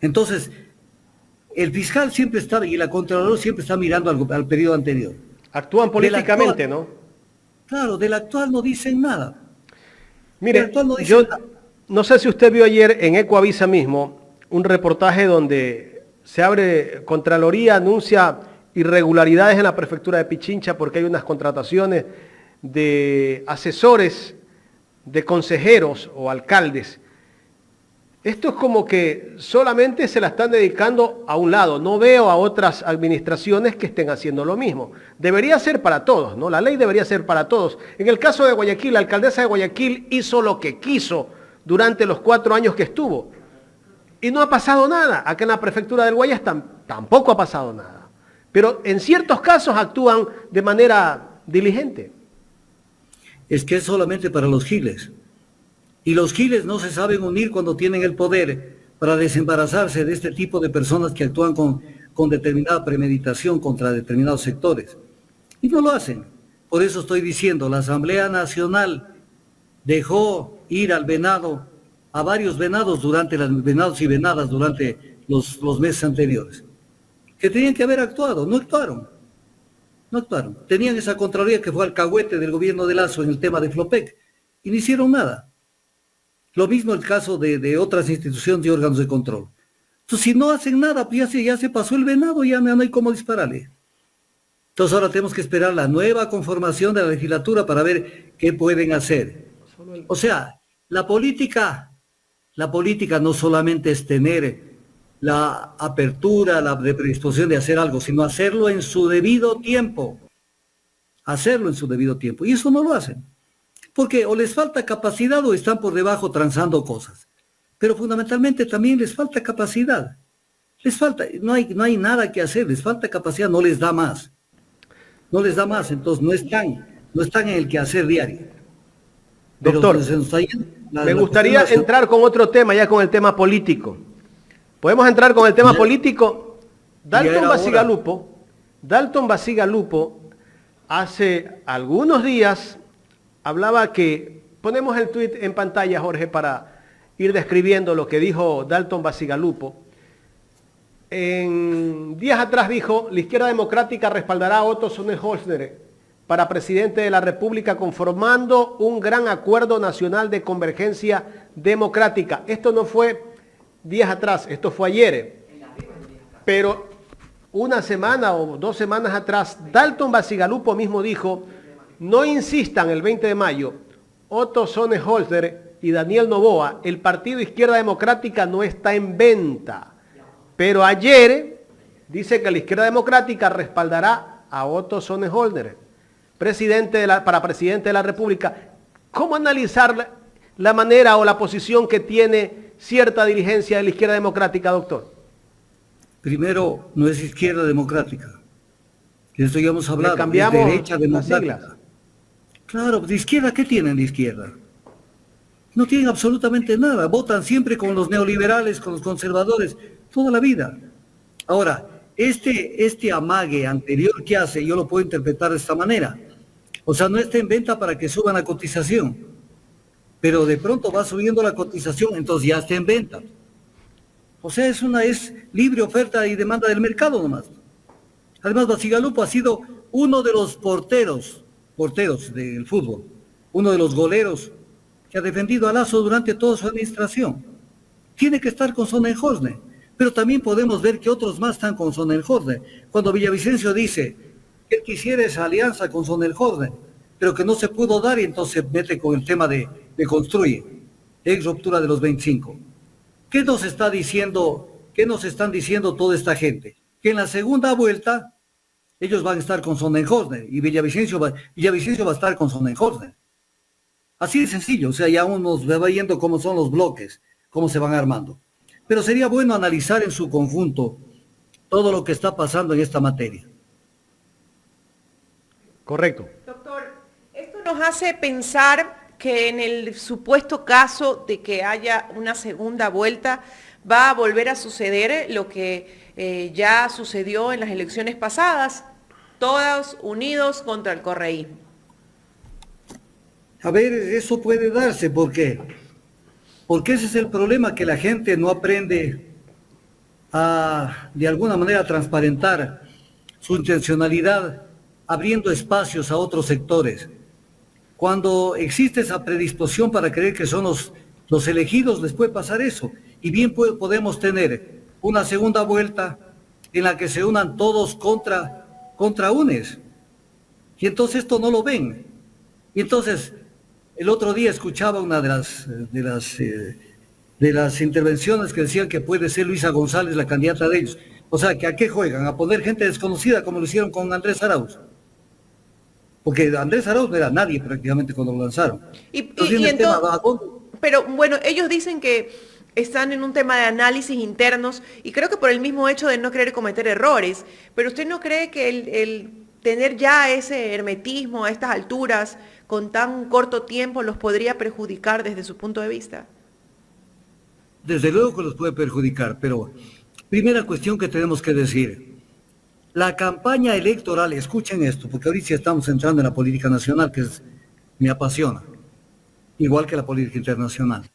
Entonces, el fiscal siempre está, y la Contraloría siempre está mirando al periodo anterior. Actúan políticamente, actual, ¿no? Claro, del actual no dicen nada. Mire, Del actual no dicen yo nada. no sé si usted vio ayer en Ecoavisa mismo un reportaje donde se abre, Contraloría anuncia irregularidades en la prefectura de Pichincha porque hay unas contrataciones de asesores, de consejeros o alcaldes. Esto es como que solamente se la están dedicando a un lado. No veo a otras administraciones que estén haciendo lo mismo. Debería ser para todos, ¿no? La ley debería ser para todos. En el caso de Guayaquil, la alcaldesa de Guayaquil hizo lo que quiso durante los 4 años que estuvo. Y no ha pasado nada. Acá en la prefectura del Guayas tampoco ha pasado nada. Pero en ciertos casos actúan de manera diligente. Es que es solamente para los giles. Y los giles no se saben unir cuando tienen el poder para desembarazarse de este tipo de personas que actúan con determinada premeditación contra determinados sectores. Y no lo hacen. Por eso estoy diciendo, la Asamblea Nacional dejó ir al venado, a varios venados venados y venadas durante los meses anteriores, que tenían que haber actuado, no actuaron. No actuaron. Tenían esa Contraloría que fue alcahuete del gobierno de Lazo en el tema de Flopec y no hicieron nada. Lo mismo el caso de otras instituciones y órganos de control. Entonces, si no hacen nada, pues ya se pasó el venado, ya no hay cómo dispararle. Entonces ahora tenemos que esperar la nueva conformación de la legislatura para ver qué pueden hacer. O sea, la política no solamente es tener la apertura, la predisposición de hacer algo, sino hacerlo en su debido tiempo. Hacerlo en su debido tiempo. Y eso no lo hacen. Porque o les falta capacidad o están por debajo transando cosas. Pero fundamentalmente también les falta capacidad. Les falta, no hay nada que hacer, les falta capacidad, no les da más. No les da más, entonces no están en el quehacer diario. Pero Doctor, se nos está yendo me gustaría entrar con otro tema, ya con el tema político. ¿Podemos entrar con el tema político? Dalton Basigalupo hace algunos días hablaba que, ponemos el tuit en pantalla, Jorge, para ir describiendo lo que dijo Dalton Basigalupo. Días atrás dijo, la izquierda democrática respaldará a Otto Sonnenholzer para presidente de la República conformando un gran acuerdo nacional de convergencia democrática. Esto no fue días atrás, esto fue ayer. Pero una semana o 2 semanas atrás, Dalton Basigalupo mismo dijo, no insistan el 20 de mayo, Otto Sonnenholzer y Daniel Noboa, el Partido Izquierda Democrática no está en venta. Pero ayer dice que la Izquierda Democrática respaldará a Otto Sonnenholzer, para presidente de la República. ¿Cómo analizar la manera o la posición que tiene cierta dirigencia de la Izquierda Democrática, doctor? Primero, no es Izquierda Democrática. De esto ya hemos hablado. Cambiamos es derecha democrática. las siglas. Claro, de izquierda, ¿qué tienen de izquierda? No tienen absolutamente nada. Votan siempre con los neoliberales, con los conservadores, toda la vida. Ahora, este amague anterior que hace, yo lo puedo interpretar de esta manera. O sea, no está en venta para que suban la cotización, pero de pronto va subiendo la cotización, entonces ya está en venta. O sea, es libre oferta y demanda del mercado nomás. Además, Basigalupo ha sido uno de los porteros del fútbol, uno de los goleros que ha defendido a Lazo durante toda su administración. Tiene que estar con Sonnenholzer, pero también podemos ver que otros más están con Sonnenholzer. Cuando Villavicencio dice que él quisiera esa alianza con Sonnenholzer, pero que no se pudo dar y entonces mete con el tema de Construye, ex ruptura de los 25. ¿Qué nos están diciendo toda esta gente? Que en la segunda vuelta ellos van a estar con Sonnenholzer y Villavicencio va a estar con Sonnenholzer. Así de sencillo, o sea, ya uno va viendo cómo son los bloques, cómo se van armando. Pero sería bueno analizar en su conjunto todo lo que está pasando en esta materia. Correcto. Doctor, esto nos hace pensar que en el supuesto caso de que haya una segunda vuelta, va a volver a suceder lo que ya sucedió en las elecciones pasadas, todos unidos contra el correísmo? A ver, eso puede darse, ¿por qué? Porque ese es el problema, que la gente no aprende a, de alguna manera, transparentar su intencionalidad abriendo espacios a otros sectores. Cuando existe esa predisposición para creer que son los elegidos, les puede pasar eso. Y bien podemos tener una segunda vuelta en la que se unan todos contra UNES. Y entonces esto no lo ven. Y entonces, el otro día escuchaba una de las intervenciones que decían que puede ser Luisa González la candidata de ellos. O sea, ¿que a qué juegan? ¿A poner gente desconocida como lo hicieron con Andrés Arauz? Porque Andrés Arauz no era nadie prácticamente cuando lo lanzaron. Pero bueno, ellos dicen que están en un tema de análisis internos y creo que por el mismo hecho de no querer cometer errores. Pero ¿usted no cree que el tener ya ese hermetismo a estas alturas con tan corto tiempo los podría perjudicar desde su punto de vista? Desde luego que los puede perjudicar, pero primera cuestión que tenemos que decir. La campaña electoral, escuchen esto, porque ahorita estamos entrando en la política nacional, que me apasiona, igual que la política internacional.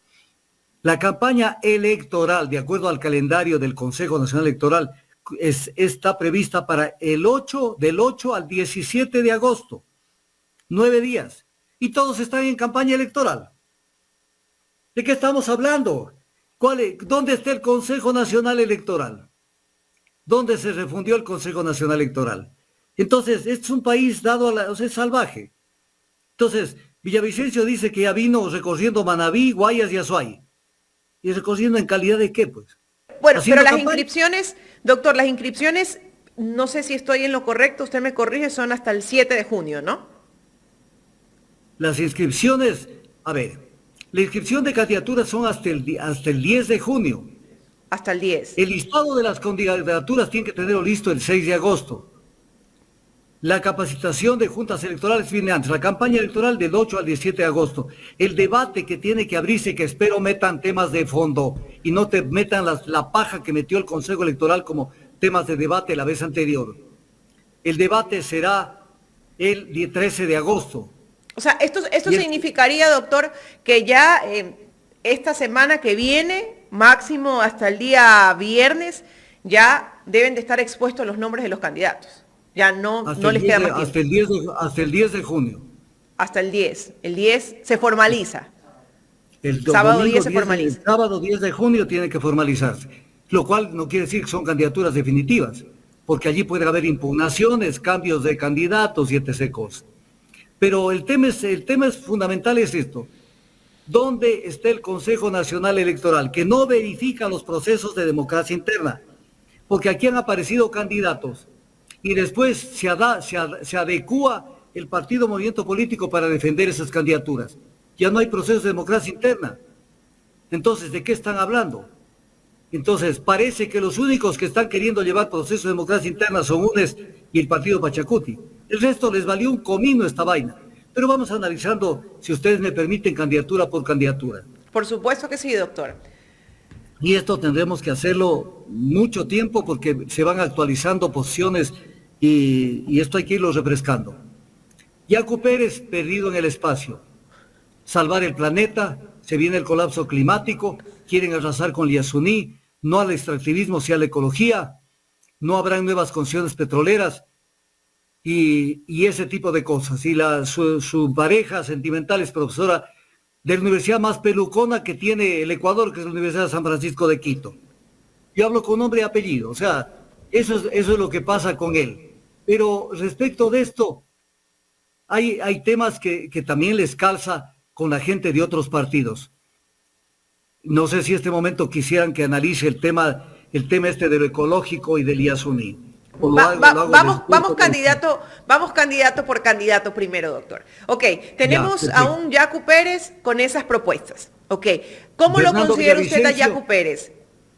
La campaña electoral, de acuerdo al calendario del Consejo Nacional Electoral, está prevista para del 8 al 17 de agosto, 9 días, y todos están en campaña electoral. ¿De qué estamos hablando? ¿Dónde está el Consejo Nacional Electoral? ¿Dónde se refundió el Consejo Nacional Electoral? Entonces, es un país dado es salvaje. Entonces, Villavicencio dice que ya vino recorriendo Manabí, Guayas y Azuay. ¿Y recorriendo en calidad de qué, pues? Bueno, pero las inscripciones, doctor, las inscripciones, no sé si estoy en lo correcto, usted me corrige, son hasta el 7 de junio, ¿no? Las inscripciones, a ver, la inscripción de candidaturas son hasta el 10 de junio. Hasta el 10. El listado de las candidaturas tiene que tenerlo listo el 6 de agosto. La capacitación de juntas electorales viene antes. La campaña electoral del 8 al 17 de agosto. El debate que tiene que abrirse, que espero metan temas de fondo y no te metan la paja que metió el Consejo Electoral como temas de debate la vez anterior. El debate será el 13 de agosto. O sea, esto significaría, doctor, que ya esta semana que viene, máximo hasta el día viernes, ya deben de estar expuestos los nombres de los candidatos. Ya no les queda más tiempo. Hasta el 10 de junio. Hasta el 10. El 10 se formaliza. El sábado 10 se formaliza. El sábado 10 de junio tiene que formalizarse. Lo cual no quiere decir que son candidaturas definitivas, porque allí puede haber impugnaciones, cambios de candidatos y etc. cosas. Pero el tema fundamental es esto. ¿Dónde está el Consejo Nacional Electoral, que no verifica los procesos de democracia interna? Porque aquí han aparecido candidatos y después se adecúa el partido movimiento político para defender esas candidaturas. Ya no hay procesos de democracia interna. Entonces, ¿de qué están hablando? Entonces, parece que los únicos que están queriendo llevar procesos de democracia interna son UNES y el partido Pachacuti. El resto les valió un comino esta vaina. Pero vamos analizando, si ustedes me permiten, candidatura por candidatura. Por supuesto que sí, doctor. Y esto tendremos que hacerlo mucho tiempo porque se van actualizando posiciones y esto hay que irlo refrescando. Yacu Pérez, perdido en el espacio. Salvar el planeta, se viene el colapso climático, quieren arrasar con Liasuní, no al extractivismo, sí a la ecología, no habrán nuevas concesiones petroleras y ese tipo de cosas. Y su pareja sentimental es profesora de la universidad más pelucona que tiene el Ecuador, que es la Universidad de San Francisco de Quito. Yo hablo con nombre y apellido, o sea, eso es lo que pasa con él. Pero respecto de esto, hay temas que también les calza con la gente de otros partidos. No sé si en este momento quisieran que analice el tema este de lo ecológico y del Liasuní. Vamos candidato por candidato primero, doctor. Ok, tenemos a un Yacu Pérez con esas propuestas. Ok, ¿cómo lo considera usted a Yacu Pérez?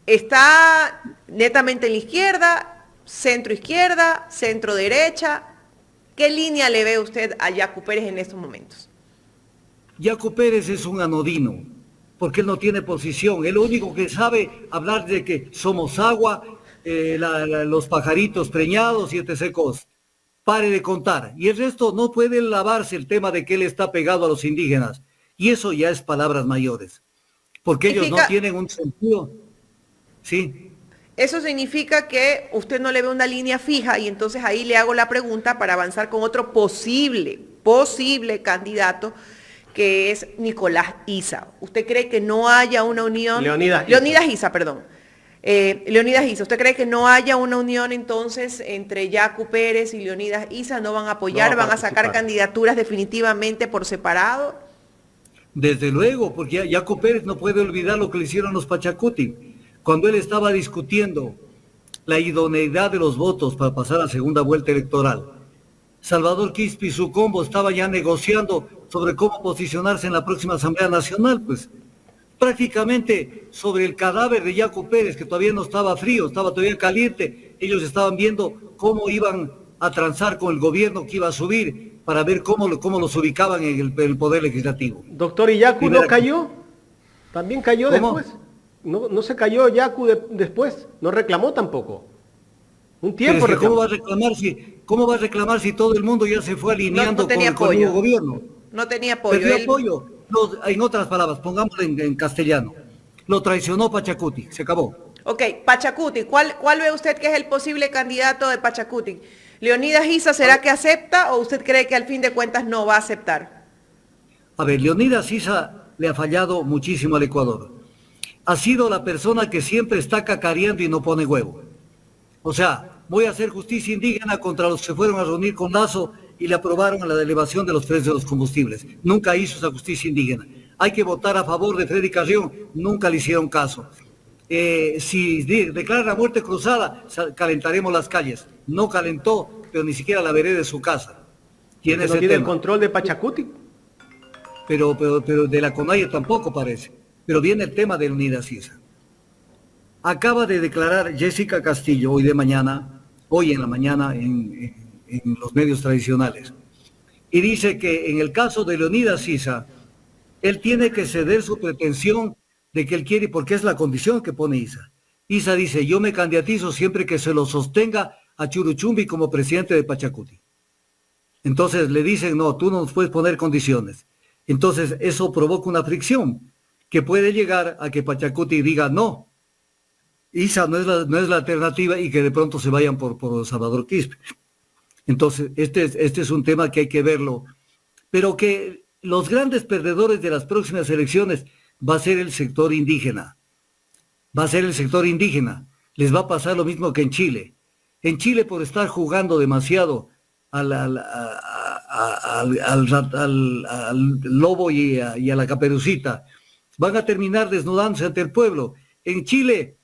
¿Está netamente en la izquierda, centro derecha? ¿Qué línea le ve usted a Yacu Pérez en estos momentos? Yacu Pérez es un anodino, porque él no tiene posición. Él lo único que sabe hablar de que somos agua, los pajaritos preñados y etc. cosas. Pare de contar. Y el resto no puede lavarse el tema de que él está pegado a los indígenas. Y eso ya es palabras mayores. Porque ellos no tienen un sentido. Sí. Eso significa que usted no le ve una línea fija y entonces ahí le hago la pregunta para avanzar con otro posible candidato que es Nicolás Issa. ¿Usted cree que no haya una unión? Leonidas Issa, perdón. Leonidas Issa, ¿usted cree que no haya una unión entonces entre Yacu Pérez y Leonidas Issa? ¿No van a apoyar, van a sacar candidaturas definitivamente por separado? Desde luego, porque Yacu Pérez no puede olvidar lo que le hicieron los Pachacuti. Cuando él estaba discutiendo la idoneidad de los votos para pasar a segunda vuelta electoral, Salvador Quispe y su combo estaba ya negociando sobre cómo posicionarse en la próxima Asamblea Nacional, pues prácticamente sobre el cadáver de Yacu Pérez, que todavía no estaba frío, estaba todavía caliente. Ellos estaban viendo cómo iban a transar con el gobierno que iba a subir para ver cómo los ubicaban en el poder legislativo. Doctor, ¿y Yacu no cayó? ¿También cayó después? No se cayó Yacu después, no reclamó tampoco. Un tiempo reclamó. ¿Cómo va a reclamar si todo el mundo ya se fue alineando con el nuevo gobierno? No tenía apoyo. Perdió apoyo. En otras palabras, pongámoslo en castellano. Lo traicionó Pachacuti, se acabó. Ok, Pachacuti, ¿cuál ve usted que es el posible candidato de Pachacuti? ¿Leonidas Issa será que acepta o usted cree que al fin de cuentas no va a aceptar? A ver, Leonidas Issa le ha fallado muchísimo al Ecuador. Ha sido la persona que siempre está cacareando y no pone huevo. O sea, voy a hacer justicia indígena contra los que se fueron a reunir con Lazo y le aprobaron la elevación de los precios de los combustibles. Nunca hizo esa justicia indígena. Hay que votar a favor de Freddy Carrión, nunca le hicieron caso. Si declara la muerte cruzada, calentaremos las calles. No calentó, pero ni siquiera la veré de su casa. ¿No tiene el control de Pachacuti? Pero de la CONAIE tampoco parece. Pero viene el tema de Leonidas Issa. Acaba de declarar Jessica Castillo hoy en la mañana en los medios tradicionales. Y dice que en el caso de Leonidas Issa, él tiene que ceder su pretensión de que él quiere, porque es la condición que pone Issa. Issa dice, yo me candidatizo siempre que se lo sostenga a Churuchumbi como presidente de Pachacuti. Entonces le dicen, no, tú no nos puedes poner condiciones. Entonces eso provoca una fricción que puede llegar a que Pachacuti diga, no, Issa no es la alternativa y que de pronto se vayan por Salvador Quispe. Entonces, este es un tema que hay que verlo, pero que los grandes perdedores de las próximas elecciones va a ser el sector indígena. Va a ser el sector indígena. Les va a pasar lo mismo que en Chile. En Chile, por estar jugando demasiado al lobo y a la caperucita, van a terminar desnudándose ante el pueblo. En Chile...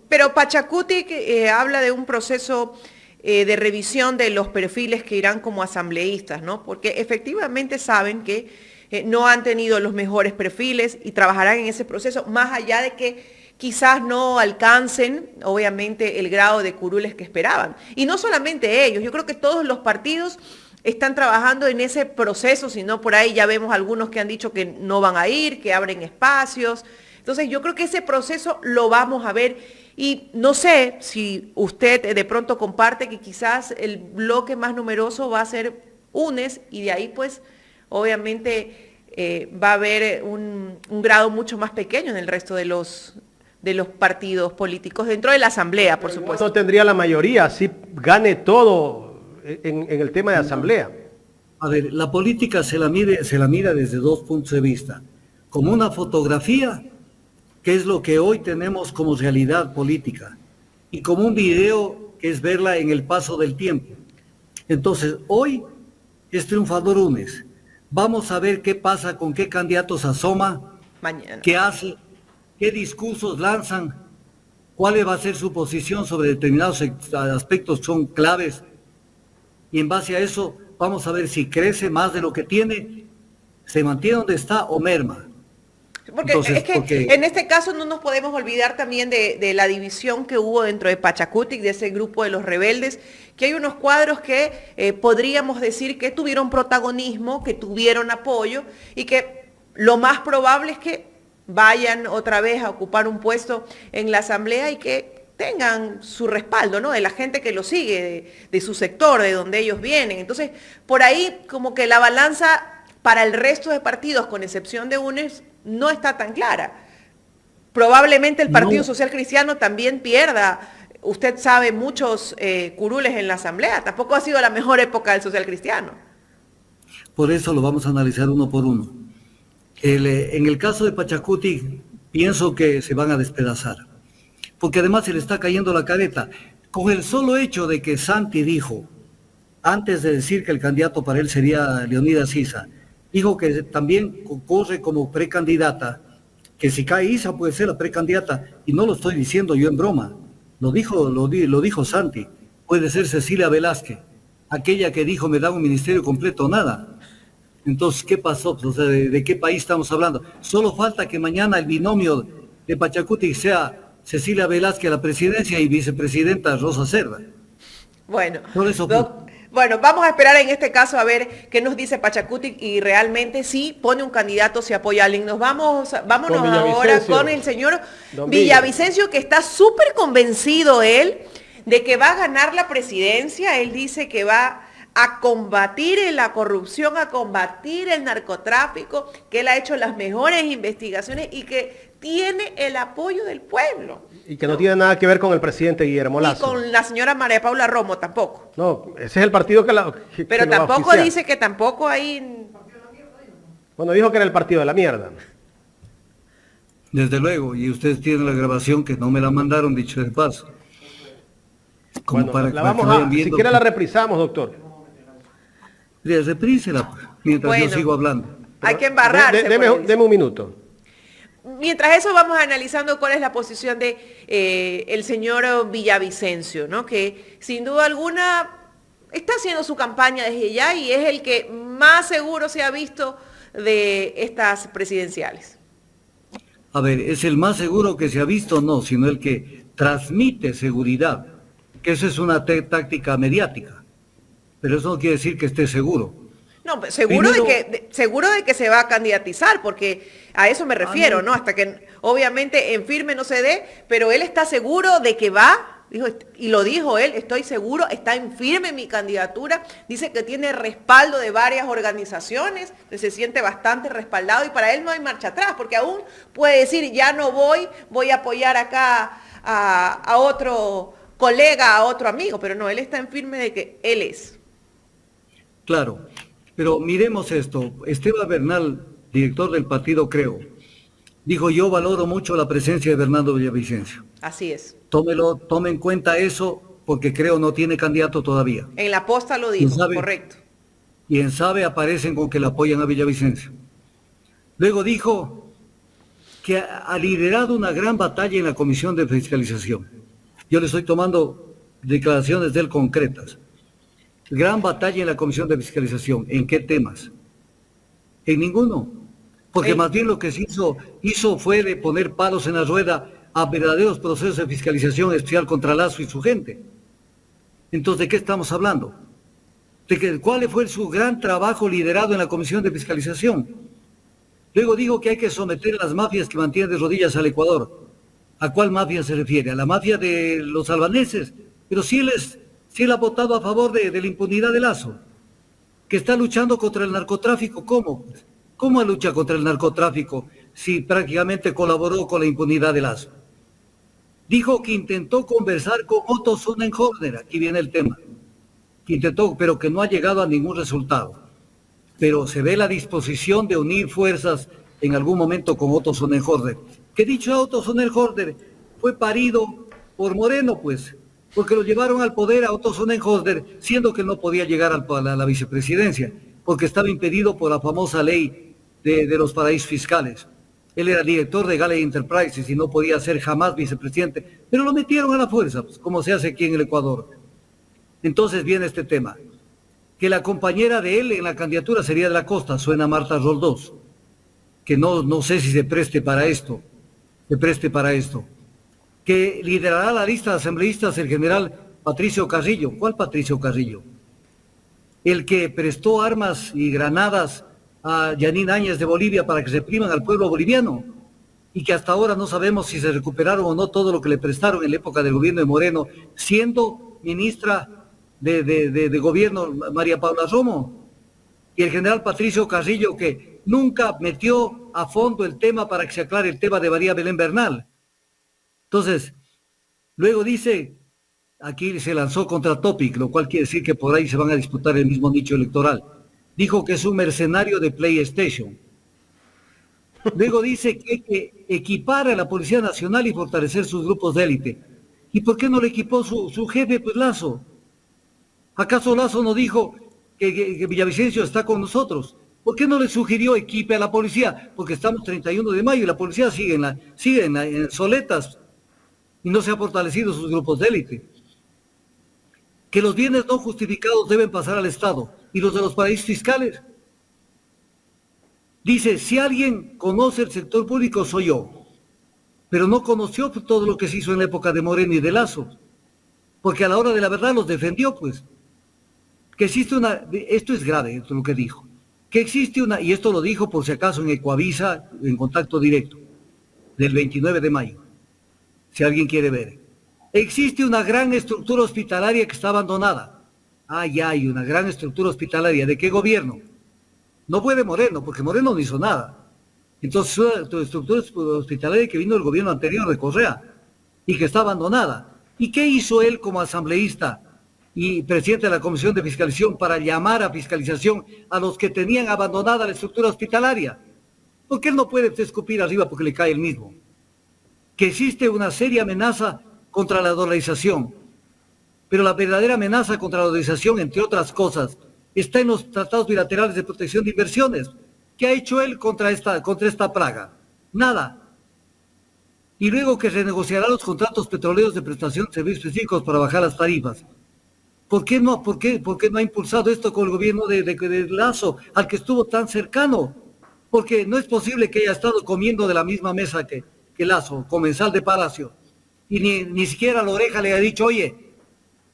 Pero Pachacuti habla de un proceso de revisión de los perfiles que irán como asambleístas, ¿no? Porque efectivamente saben que no han tenido los mejores perfiles y trabajarán en ese proceso, más allá de que quizás no alcancen, obviamente, el grado de curules que esperaban. Y no solamente ellos, yo creo que todos los partidos están trabajando en ese proceso, sino por ahí ya vemos algunos que han dicho que no van a ir, que abren espacios. Entonces yo creo que ese proceso lo vamos a ver y no sé si usted de pronto comparte que quizás el bloque más numeroso va a ser UNES y de ahí pues obviamente va a haber un grado mucho más pequeño en el resto de los partidos políticos dentro de la asamblea, por supuesto. No tendría la mayoría, si gane todo en el tema de asamblea. A ver, la política se la mira desde dos puntos de vista, como una fotografía, que es lo que hoy tenemos como realidad política, y como un video, que es verla en el paso del tiempo. Entonces, hoy es triunfador UNES. Vamos a ver qué pasa, con qué candidatos asoma, mañana, qué hace, qué discursos lanzan, cuál va a ser su posición sobre determinados aspectos son claves, y en base a eso vamos a ver si crece más de lo que tiene, se mantiene donde está o merma. Porque Entonces, es que en este caso no nos podemos olvidar también de la división que hubo dentro de Pachacutic, de ese grupo de los rebeldes, que hay unos cuadros que podríamos decir que tuvieron protagonismo, que tuvieron apoyo y que lo más probable es que vayan otra vez a ocupar un puesto en la asamblea y que tengan su respaldo, ¿no? De la gente que lo sigue, de su sector, de donde ellos vienen. Entonces, por ahí como que la balanza para el resto de partidos, con excepción de UNES, no está tan clara. Probablemente el Partido Social Cristiano también pierda. Usted sabe, muchos curules en la asamblea. Tampoco ha sido la mejor época del Social Cristiano. Por eso lo vamos a analizar uno por uno. En el caso de Pachacutic, pienso que se van a despedazar, porque además se le está cayendo la careta. Con el solo hecho de que Santi dijo, antes de decir que el candidato para él sería Leonidas Issa, dijo que también corre como precandidata, que si cae Issa puede ser la precandidata, y no lo estoy diciendo yo en broma, lo dijo Santi, puede ser Cecilia Velázquez, aquella que dijo me da un ministerio completo o nada. Entonces, ¿qué pasó? O sea, ¿de qué país estamos hablando? Solo falta que mañana el binomio de Pachacutic sea Cecilia Velázquez a la presidencia y vicepresidenta Rosa Cerda. Bueno, por eso, bueno, vamos a esperar en este caso a ver qué nos dice Pachacutic y realmente si pone un candidato, si apoya a alguien. Vámonos ahora con el señor Villavicencio, que está súper convencido él de que va a ganar la presidencia. Él dice que va a combatir la corrupción, a combatir el narcotráfico, que él ha hecho las mejores investigaciones y que tiene el apoyo del pueblo. Y que no tiene nada que ver con el presidente Guillermo Lasso. Y con la señora María Paula Romo tampoco. No, ese es el partido que la que, Pero que tampoco dice que tampoco hay... Bueno, dijo que era el partido de la mierda. Desde luego, y ustedes tienen la grabación que no me la mandaron, dicho de paso. Como bueno, la vamos a, si quiere la reprisamos, doctor. Reprísela mientras yo sigo hablando. Hay que embarrarse. Deme un minuto. Mientras eso vamos analizando cuál es la posición de el señor Villavicencio, ¿no? Que sin duda alguna está haciendo su campaña desde ya y es el que más seguro se ha visto de estas presidenciales. A ver, ¿es el más seguro que se ha visto? No, sino el que transmite seguridad, que eso es una táctica mediática, pero eso no quiere decir que esté seguro. No, seguro de que se va a candidatizar, porque a eso me refiero, ¿no? Hasta que obviamente en firme no se dé, pero él está seguro de que va, dijo, y lo dijo él, estoy seguro, está en firme mi candidatura, dice que tiene respaldo de varias organizaciones, que se siente bastante respaldado y para él no hay marcha atrás, porque aún puede decir, ya no voy a apoyar acá a otro colega, a otro amigo, pero no, él está en firme de que él es. Claro. Pero miremos esto, Esteban Bernal, director del partido Creo, dijo yo valoro mucho la presencia de Bernardo Villavicencio. Así es. Tome en cuenta eso porque Creo no tiene candidato todavía. En la posta lo dijo, correcto. Y en Sabe aparecen con que le apoyan a Villavicencio. Luego dijo que ha liderado una gran batalla en la Comisión de Fiscalización. Yo le estoy tomando declaraciones de él concretas. Gran batalla en la Comisión de Fiscalización. ¿En qué temas? En ninguno. Porque más bien lo que se hizo fue de poner palos en la rueda a verdaderos procesos de fiscalización especial contra Lasso y su gente. Entonces, ¿de qué estamos hablando? ¿Cuál fue su gran trabajo liderado en la Comisión de Fiscalización? Luego dijo que hay que someter a las mafias que mantienen de rodillas al Ecuador. ¿A cuál mafia se refiere? ¿A la mafia de los albaneses? Pero si él ha votado a favor de la impunidad de Lasso, que está luchando contra el narcotráfico. ¿Cómo? ¿Cómo lucha contra el narcotráfico si prácticamente colaboró con la impunidad de Lasso? Dijo que intentó conversar con Otto Sonnenhorner, aquí viene el tema, que intentó, pero que no ha llegado a ningún resultado. Pero se ve la disposición de unir fuerzas en algún momento con Otto Sonnenhorner. Que dicho a Otto Sonnenhorner fue parido por Moreno, pues, porque lo llevaron al poder a Otto Sonnenhorner, siendo que no podía llegar a la vicepresidencia, porque estaba impedido por la famosa ley de los paraísos fiscales. Él era director de Galley Enterprises y no podía ser jamás vicepresidente, pero lo metieron a la fuerza, pues, como se hace aquí en el Ecuador. Entonces viene este tema, que la compañera de él en la candidatura sería de la Costa, suena Marta Roldós, que no sé si se preste para esto, que liderará la lista de asambleístas el general Patricio Carrillo. ¿Cuál Patricio Carrillo? El que prestó armas y granadas a Yanín Áñez de Bolivia para que repriman al pueblo boliviano, y que hasta ahora no sabemos si se recuperaron o no todo lo que le prestaron en la época del gobierno de Moreno, siendo ministra de gobierno María Paula Romo, y el general Patricio Carrillo, que nunca metió a fondo el tema para que se aclare el tema de María Belén Bernal. Entonces, luego dice, aquí se lanzó contra Topic, lo cual quiere decir que por ahí se van a disputar el mismo nicho electoral. Dijo que es un mercenario de PlayStation. Luego dice que hay que equipar a la Policía Nacional y fortalecer sus grupos de élite. ¿Y por qué no le equipó su jefe, pues Lazo? ¿Acaso Lazo no dijo que Villavicencio está con nosotros? ¿Por qué no le sugirió equipe a la policía? Porque estamos 31 de mayo y la policía sigue en soletas y no se ha fortalecido sus grupos de élite. Que los bienes no justificados deben pasar al Estado y los de los paraísos fiscales. Dice, si alguien conoce el sector público soy yo, pero no conoció todo lo que se hizo en la época de Moreno y de Lazo, porque a la hora de la verdad los defendió, pues. Que existe esto es grave, esto es lo que dijo, que existe y esto lo dijo por si acaso en Ecuavisa, en contacto directo, del 29 de mayo, si alguien quiere ver. Existe una gran estructura hospitalaria que está abandonada. Ah, ya hay una gran estructura hospitalaria. ¿De qué gobierno? No puede Moreno, porque Moreno no hizo nada. Entonces, una estructura hospitalaria que vino del gobierno anterior de Correa y que está abandonada. ¿Y qué hizo él como asambleísta y presidente de la Comisión de Fiscalización para llamar a fiscalización a los que tenían abandonada la estructura hospitalaria? Porque él no puede escupir arriba porque le cae el mismo. Que existe una seria amenaza contra la dolarización, pero la verdadera amenaza contra la dolarización, entre otras cosas, está en los tratados bilaterales de protección de inversiones. ¿Qué ha hecho él contra esta plaga? Nada. Y luego que renegociará los contratos petroleros de prestación de servicios específicos para bajar las tarifas. ¿Por qué no ha impulsado esto con el gobierno de Lazo, al que estuvo tan cercano? Porque no es posible que haya estado comiendo de la misma mesa que Lazo, comensal de Palacio, y ni siquiera a la oreja le ha dicho, oye,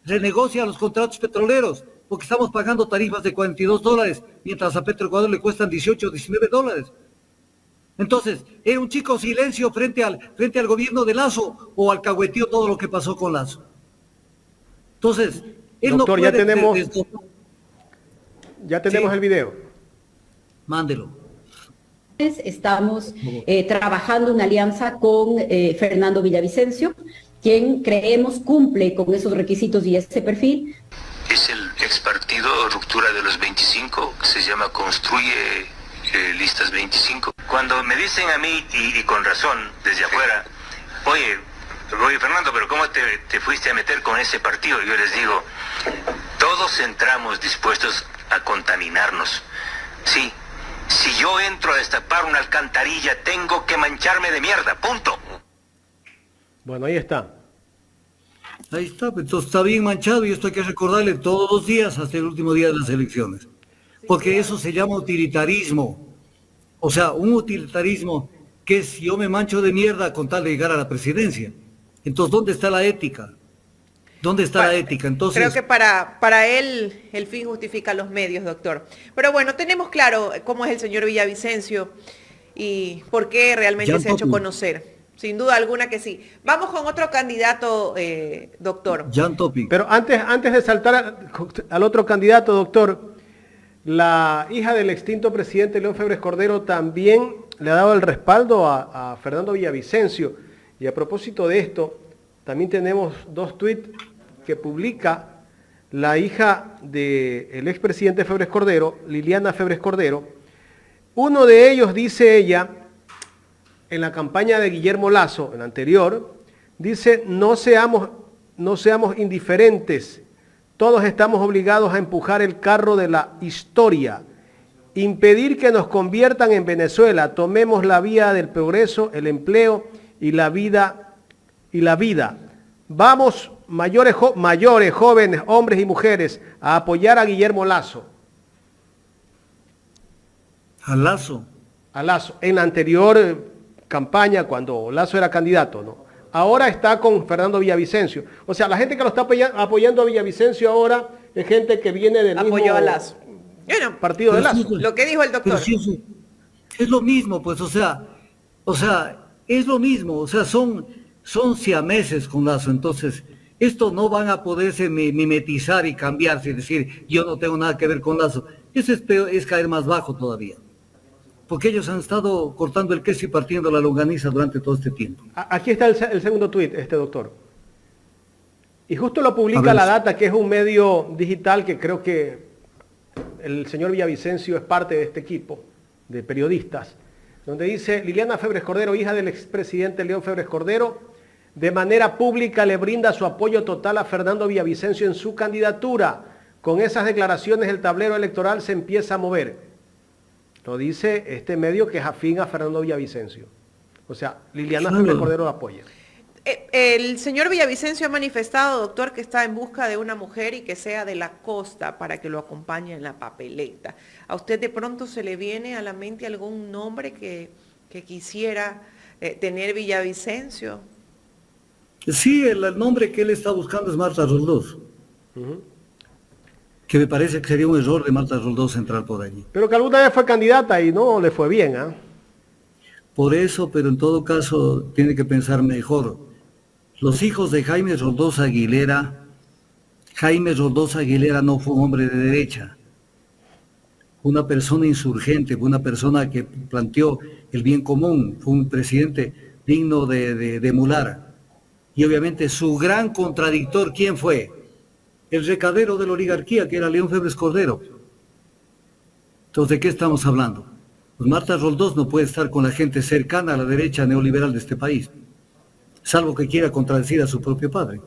renegocia los contratos petroleros, porque estamos pagando tarifas de $42, mientras a Petroecuador le cuestan 18 o 19 dólares. Entonces, ¿era un chico silencio frente al gobierno de Lazo o alcahueteó todo lo que pasó con Lazo? Entonces, él doctor, no puede... ya tenemos sí. El video. Mándelo. Estamos trabajando una alianza con Fernando Villavicencio, quien creemos cumple con esos requisitos y ese perfil. Es el ex partido Ruptura de los 25, que se llama Construye Listas 25. Cuando me dicen a mí, y con razón, desde afuera, oye Fernando, pero ¿cómo te fuiste a meter con ese partido? Yo les digo, todos entramos dispuestos a contaminarnos. Sí, si yo entro a destapar una alcantarilla, tengo que mancharme de mierda, punto. Bueno, ahí está. Ahí está, entonces está bien manchado y esto hay que recordarle todos los días hasta el último día de las elecciones. Porque eso se llama utilitarismo. O sea, un utilitarismo que es yo me mancho de mierda con tal de llegar a la presidencia. Entonces, ¿dónde está la ética? ¿Dónde está la ética? Entonces, creo que para él el fin justifica los medios, doctor. Pero bueno, tenemos claro cómo es el señor Villavicencio y por qué realmente se ha hecho conocer. Sin duda alguna que sí. Vamos con otro candidato, doctor. Jan Topic. Pero antes de saltar al otro candidato, doctor, la hija del extinto presidente León Febres Cordero también le ha dado el respaldo a Fernando Villavicencio. Y a propósito de esto, también tenemos dos tuits que publica la hija del expresidente Febres Cordero, Liliana Febres Cordero. Uno de ellos, dice ella, en la campaña de Guillermo Lazo, en la anterior, dice, no seamos indiferentes, todos estamos obligados a empujar el carro de la historia, impedir que nos conviertan en Venezuela, tomemos la vía del progreso, el empleo y la vida. Vamos, mayores, jóvenes, hombres y mujeres, a apoyar a Guillermo Lazo. A Lazo. a Lazo en la anterior campaña cuando Lazo era candidato, ¿no? Ahora está con Fernando Villavicencio. O sea, la gente que lo está apoyando a Villavicencio ahora es gente que viene del Apoyó mismo a Lazo. Bueno, partido de Lazo. lo que dijo el doctor. Pero sí, es lo mismo, pues, o sea, es lo mismo, o sea, son siameses con Lazo, entonces, esto no van a poderse mimetizar y cambiarse y decir, yo no tengo nada que ver con Lazo. Eso es caer más bajo todavía, porque ellos han estado cortando el queso y partiendo la longaniza durante todo este tiempo. Aquí está el segundo tuit, doctor. Y justo lo A publica ver. La Data, que es un medio digital que creo que el señor Villavicencio es parte de este equipo de periodistas, donde dice: Liliana Febres Cordero, hija del expresidente León Febres Cordero, de manera pública le brinda su apoyo total a Fernando Villavicencio en su candidatura. Con esas declaraciones el tablero electoral se empieza a mover. Lo dice este medio que es afín a Fernando Villavicencio. O sea, Liliana Claro. Febres Cordero lo apoya. El señor Villavicencio ha manifestado, doctor, que está en busca de una mujer y que sea de la costa para que lo acompañe en la papeleta. ¿A usted de pronto se le viene a la mente algún nombre que quisiera tener Villavicencio? Sí, el nombre que él está buscando es Marta Roldós, que me parece que sería un error de Marta Roldós entrar por allí. Pero que alguna vez fue candidata y no le fue bien, ¿ah? Por eso, pero en todo caso, tiene que pensar mejor. Los hijos de Jaime Roldós Aguilera no fue un hombre de derecha, fue una persona insurgente, fue una persona que planteó el bien común, fue un presidente digno de emular. Y obviamente su gran contradictor, ¿quién fue? El recadero de la oligarquía, que era León Febres Cordero. Entonces, ¿de qué estamos hablando? Pues Marta Roldós no puede estar con la gente cercana a la derecha neoliberal de este país, salvo que quiera contradecir a su propio padre.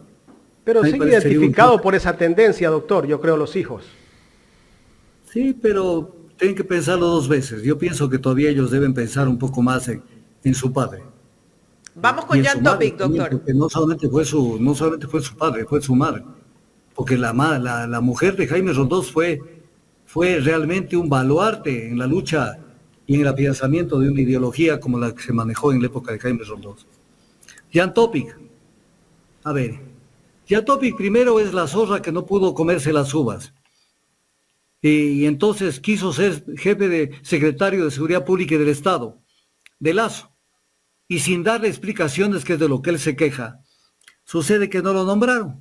Pero A mí me sigue parecería identificado por esa tendencia, doctor, yo creo, los hijos. Sí, pero tienen que pensarlo dos veces. Yo pienso que todavía ellos deben pensar un poco más en su padre. Vamos Y con en Jan su madre Topic, también, doctor. porque no solamente fue su padre, fue su madre. Porque la mujer de Jaime Roldós fue realmente un baluarte en la lucha y en el afianzamiento de una ideología como la que se manejó en la época de Jaime Roldós. Jan Topic. A ver, Jan Topic primero es la zorra que no pudo comerse las uvas. Y entonces quiso ser jefe de secretario de Seguridad Pública y del Estado, de Lazo. Y sin darle explicaciones, que es de lo que él se queja, sucede que no lo nombraron.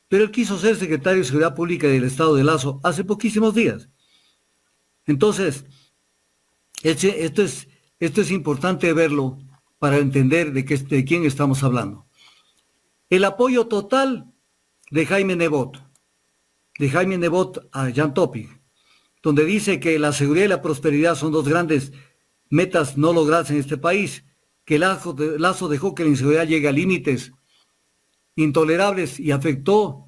Pero él quiso ser secretario de Seguridad Pública y del Estado de Lazo hace poquísimos días. Entonces, esto es importante verlo para entender de quién estamos hablando. El apoyo total de Jaime Nebot a Jan Topic, donde dice que la seguridad y la prosperidad son dos grandes metas no logradas en este país, que Lazo dejó que la inseguridad llegue a límites intolerables y afectó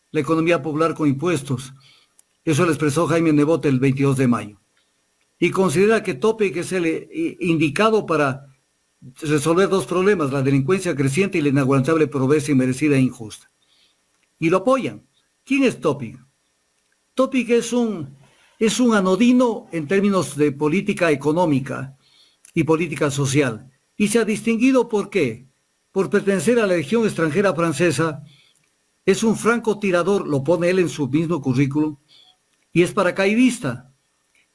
la economía popular con impuestos. Eso lo expresó Jaime Nebot el 22 de mayo. Y considera que Topic es el indicado para resolver dos problemas: la delincuencia creciente y la inaguantable pobreza inmerecida e injusta. Y lo apoyan. ¿Quién es Topic? Topic es un anodino en términos de política económica y política social. Y se ha distinguido ¿por qué? Por pertenecer a la Legión extranjera francesa. Es un francotirador, lo pone él en su mismo currículum, y es paracaidista.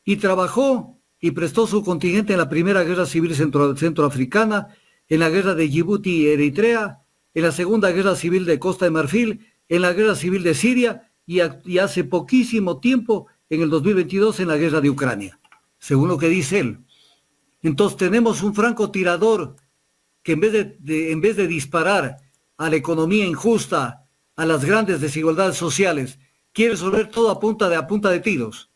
Y trabajó y prestó su contingente en la Primera Guerra Civil Centroafricana, en la Guerra de Djibouti y Eritrea, en la Segunda Guerra Civil de Costa de Marfil, en la Guerra Civil de Siria y hace poquísimo tiempo, en el 2022, en la Guerra de Ucrania, según lo que dice él. Entonces tenemos un francotirador que en vez de disparar a la economía injusta, a las grandes desigualdades sociales, quiere resolver todo a punta de tiros.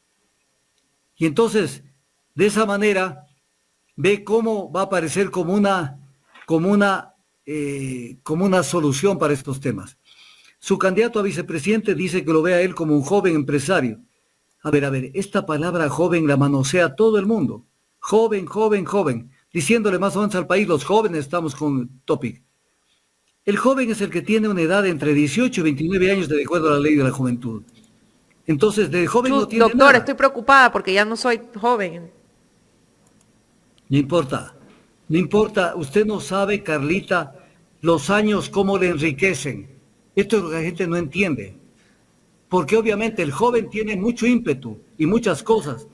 Y entonces, de esa manera, ve cómo va a aparecer como una solución para estos temas. Su candidato a vicepresidente dice que lo ve a él como un joven empresario. A ver, esta palabra joven la manosea todo el mundo. Joven, diciéndole más o menos al país: los jóvenes estamos con Topic. El joven es el que tiene una edad entre 18 y 29 años de acuerdo a la ley de la juventud. Entonces, de joven no tiene Doctor, nada. estoy preocupada porque ya no soy joven. No importa, no importa, usted no sabe, Carlita, los años cómo le enriquecen. Esto es lo que la gente no entiende. Porque obviamente el joven tiene mucho ímpetu y muchas cosas,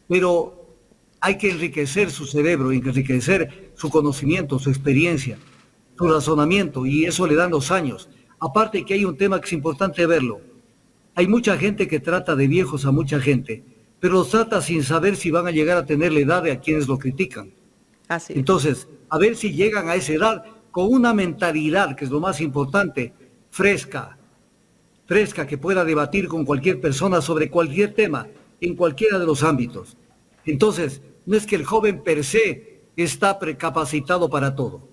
pero hay que enriquecer su cerebro, hay que enriquecer su conocimiento, su experiencia, su razonamiento, y eso le dan los años. Aparte que hay un tema que es importante verlo. Hay mucha gente que trata de viejos a mucha gente, pero los trata sin saber si van a llegar a tener la edad de a quienes lo critican. Así es. Entonces, a ver si llegan a esa edad con una mentalidad, que es lo más importante, fresca, que pueda debatir con cualquier persona sobre cualquier tema, en cualquiera de los ámbitos. Entonces, no es que el joven per se está precapacitado para todo.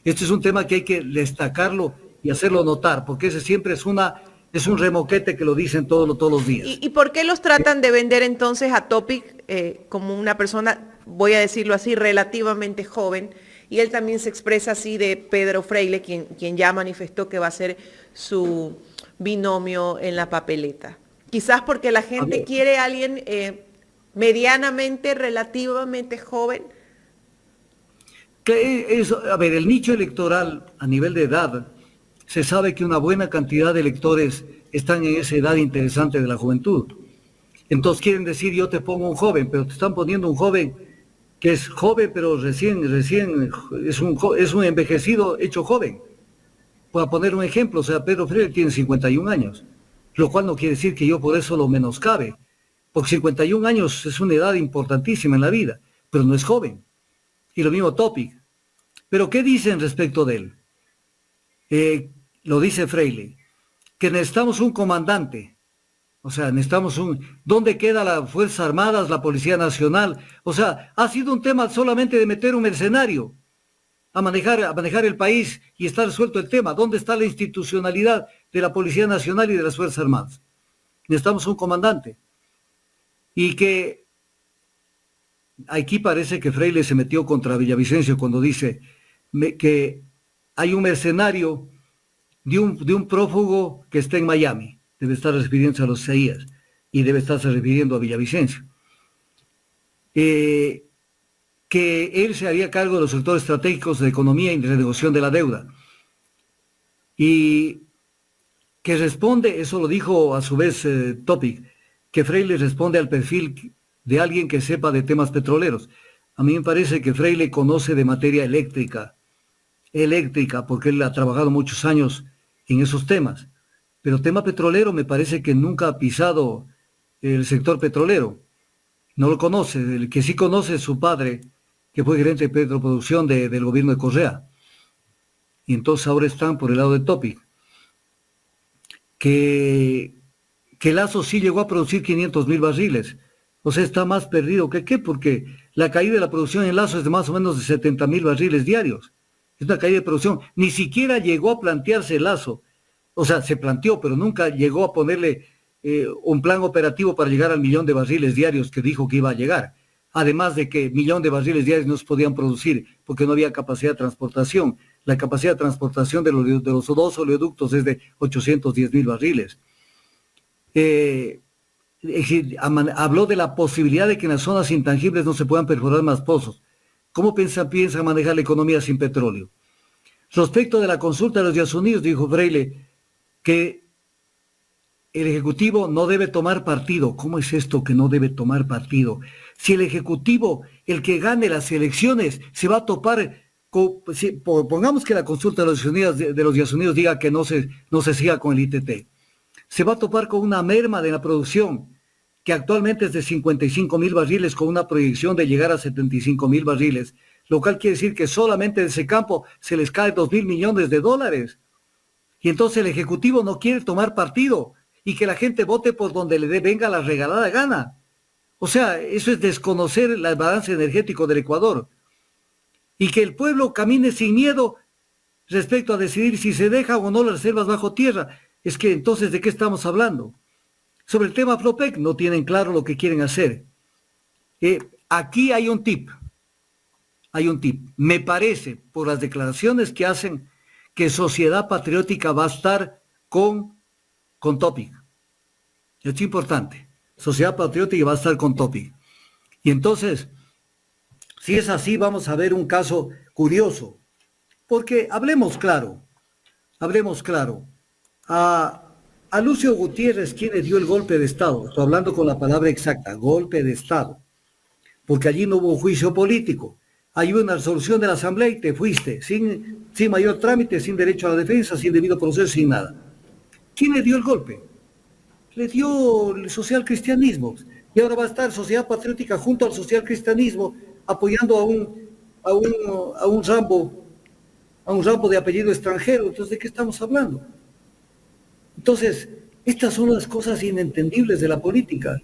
Este es un tema que hay que destacarlo y hacerlo notar, porque ese siempre es un remoquete que lo dicen todos los días. ¿Y por qué los tratan de vender entonces a Topic como una persona, voy a decirlo así, relativamente joven? Y él también se expresa así de Pedro Freile, quien ya manifestó que va a ser su binomio en la papeleta. Quizás porque la gente quiere a alguien medianamente, relativamente joven. A ver, el nicho electoral a nivel de edad, se sabe que una buena cantidad de electores están en esa edad interesante de la juventud. Entonces quieren decir, yo te pongo un joven, pero te están poniendo un joven que es joven, pero recién es un envejecido hecho joven. Para poner un ejemplo, o sea, Pedro Freire tiene 51 años, lo cual no quiere decir que yo por eso lo menoscabe, porque 51 años es una edad importantísima en la vida, pero no es joven. Y lo mismo Topic. Pero ¿qué dicen respecto de él? Lo dice Freire, que necesitamos un comandante, o sea, necesitamos ¿dónde queda las Fuerzas Armadas, la Policía Nacional? O sea, ha sido un tema solamente de meter un mercenario a manejar el país y está resuelto el tema. ¿Dónde está la institucionalidad de la Policía Nacional y de las Fuerzas Armadas? Necesitamos un comandante. Y que aquí parece que Freire se metió contra Villavicencio cuando dice que hay un mercenario de un prófugo que está en Miami. Debe estar refiriéndose a los CEIAS y debe estarse refiriendo a Villavicencio. Que él se haría cargo de los sectores estratégicos de economía y de renegociación de la deuda. Y que responde, eso lo dijo a su vez Topic, que Freire responde al perfil de alguien que sepa de temas petroleros. A mí me parece que Freire conoce de materia eléctrica, porque él ha trabajado muchos años en esos temas. Pero tema petrolero me parece que nunca ha pisado el sector petrolero. No lo conoce. El que sí conoce es su padre, que fue gerente de Petroproducción del gobierno de Correa. Y entonces ahora están por el lado de Topic. Que Lazo sí llegó a producir 500,000 barriles. O sea, está más perdido que qué, porque la caída de la producción en Lazo es de más o menos de 70,000 barriles diarios. Es una caída de producción. Ni siquiera llegó a plantearse Lazo. O sea, se planteó, pero nunca llegó a ponerle un plan operativo para llegar al 1,000,000 de barriles diarios que dijo que iba a llegar. Además de que 1,000,000 de barriles diarios no se podían producir porque no había capacidad de transportación. La capacidad de transportación de los dos oleoductos es de 810,000 barriles. Habló de la posibilidad de que en las zonas intangibles no se puedan perforar más pozos. ¿Cómo piensa manejar la economía sin petróleo? Respecto de la consulta de los Estados Unidos, dijo Freire que el Ejecutivo no debe tomar partido. ¿Cómo es esto que no debe tomar partido? Si el Ejecutivo, el que gane las elecciones, se va a topar con, pongamos que la consulta de los Estados Unidos diga que no se siga con el ITT, se va a topar con una merma de la producción, que actualmente es de 55,000 barriles, con una proyección de llegar a 75,000 barriles, lo cual quiere decir que solamente de ese campo se les cae 2,000 millones de dólares. Y entonces el Ejecutivo no quiere tomar partido y que la gente vote por donde le venga la regalada gana. O sea, eso es desconocer el balance energético del Ecuador. Y que el pueblo camine sin miedo respecto a decidir si se dejan o no las reservas bajo tierra. Es que entonces, ¿de qué estamos hablando? Sobre el tema Flopec no tienen claro lo que quieren hacer. Aquí hay un tip. Me parece, por las declaraciones que hacen, que Sociedad Patriótica va a estar con Topic. Es importante. Sociedad Patriótica va a estar con Topic. Y entonces, Si es así, vamos a ver un caso curioso. Porque hablemos claro. A Lucio Gutiérrez, ¿quién le dio el golpe de Estado? Estoy hablando con la palabra exacta, golpe de Estado. Porque allí no hubo juicio político. Hay una resolución de la Asamblea y te fuiste, sin mayor trámite, sin derecho a la defensa, sin debido proceso, sin nada. ¿Quién le dio el golpe? Le dio el socialcristianismo. Y ahora va a estar Sociedad Patriótica junto al socialcristianismo apoyando a un Rambo de apellido extranjero. Entonces, ¿de qué estamos hablando? Entonces, estas son las cosas inentendibles de la política.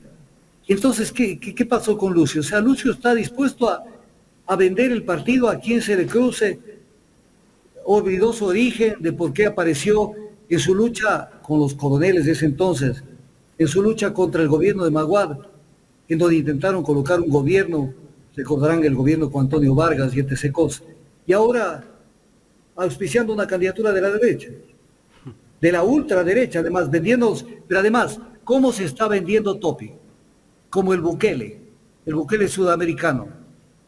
Y entonces, ¿qué pasó con Lucio? O sea, Lucio está dispuesto a vender el partido a quien se le cruce, olvidó su origen de por qué apareció en su lucha con los coroneles de ese entonces, en su lucha contra el gobierno de Maguad, en donde intentaron colocar un gobierno, recordarán el gobierno con Antonio Vargas y etc. cosas, y ahora auspiciando una candidatura de la derecha, de la ultraderecha, además, vendiéndonos, pero además, ¿cómo se está vendiendo Topi? Como el Bukele sudamericano.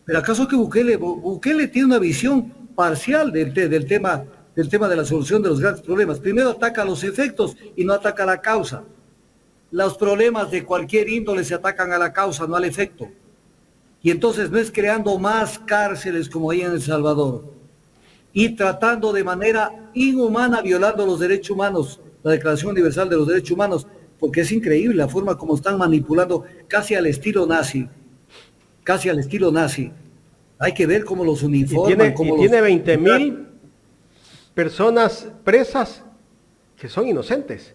¿Pero acaso que Bukele tiene una visión parcial del tema de la solución de los grandes problemas? Primero ataca los efectos y no ataca la causa. Los problemas de cualquier índole se atacan a la causa, no al efecto. Y entonces no es creando más cárceles como hay en El Salvador y tratando de manera inhumana, violando los derechos humanos, la Declaración Universal de los Derechos Humanos, porque es increíble la forma como están manipulando casi al estilo nazi. Hay que ver cómo los uniforman. Tiene 20.000 personas presas que son inocentes.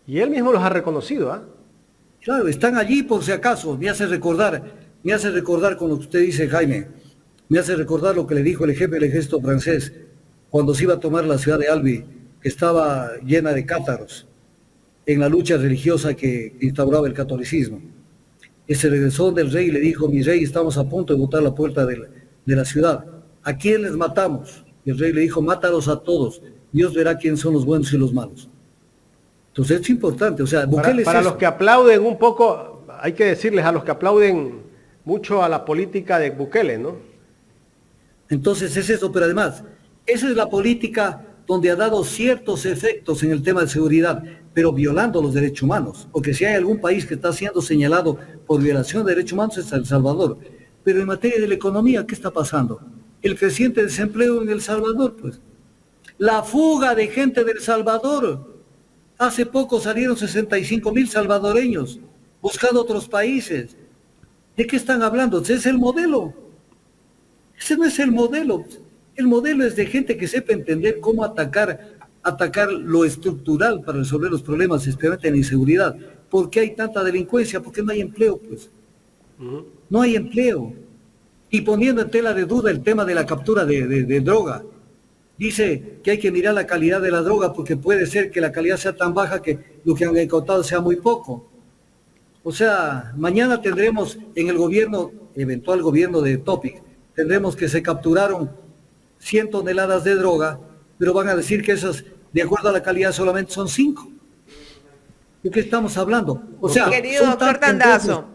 Y él mismo los ha reconocido, ¿ah? Claro, están allí por si acaso. Me hace recordar con lo que usted dice, Jaime. Me hace recordar lo que le dijo el jefe del ejército francés cuando se iba a tomar la ciudad de Albi, que estaba llena de cátaros en la lucha religiosa que instauraba el catolicismo. Y se regresó del rey y le dijo: mi rey, estamos a punto de botar la puerta de la ciudad. ¿A quién les matamos? Y el rey le dijo: mátalos a todos. Dios verá quién son los buenos y los malos. Entonces es importante. O sea, Bukele para los que aplauden un poco, hay que decirles a los que aplauden mucho a la política de Bukele, ¿no? Entonces es eso, pero además, esa es la política donde ha dado ciertos efectos en el tema de seguridad, pero violando los derechos humanos. Porque si hay algún país que está siendo señalado por violación de derechos humanos es El Salvador. Pero en materia de la economía, ¿qué está pasando? El creciente desempleo en El Salvador, pues. La fuga de gente del Salvador. Hace poco salieron 65,000 salvadoreños buscando otros países. ¿De qué están hablando? ¿Ese es el modelo? Ese no es el modelo. El modelo es de gente que sepa entender cómo atacar lo estructural para resolver los problemas, especialmente en la inseguridad. ¿Por qué hay tanta delincuencia? Porque no hay empleo, pues. No hay empleo. Y poniendo en tela de duda el tema de la captura de droga. Dice que hay que mirar la calidad de la droga porque puede ser que la calidad sea tan baja que lo que han incautado sea muy poco. O sea, mañana tendremos en el gobierno, eventual gobierno de Topic, tendremos que se capturaron 100 toneladas de droga, pero van a decir que esas, de acuerdo a la calidad, solamente son 5. ¿De qué estamos hablando? O sea, querido doctor Tandazo,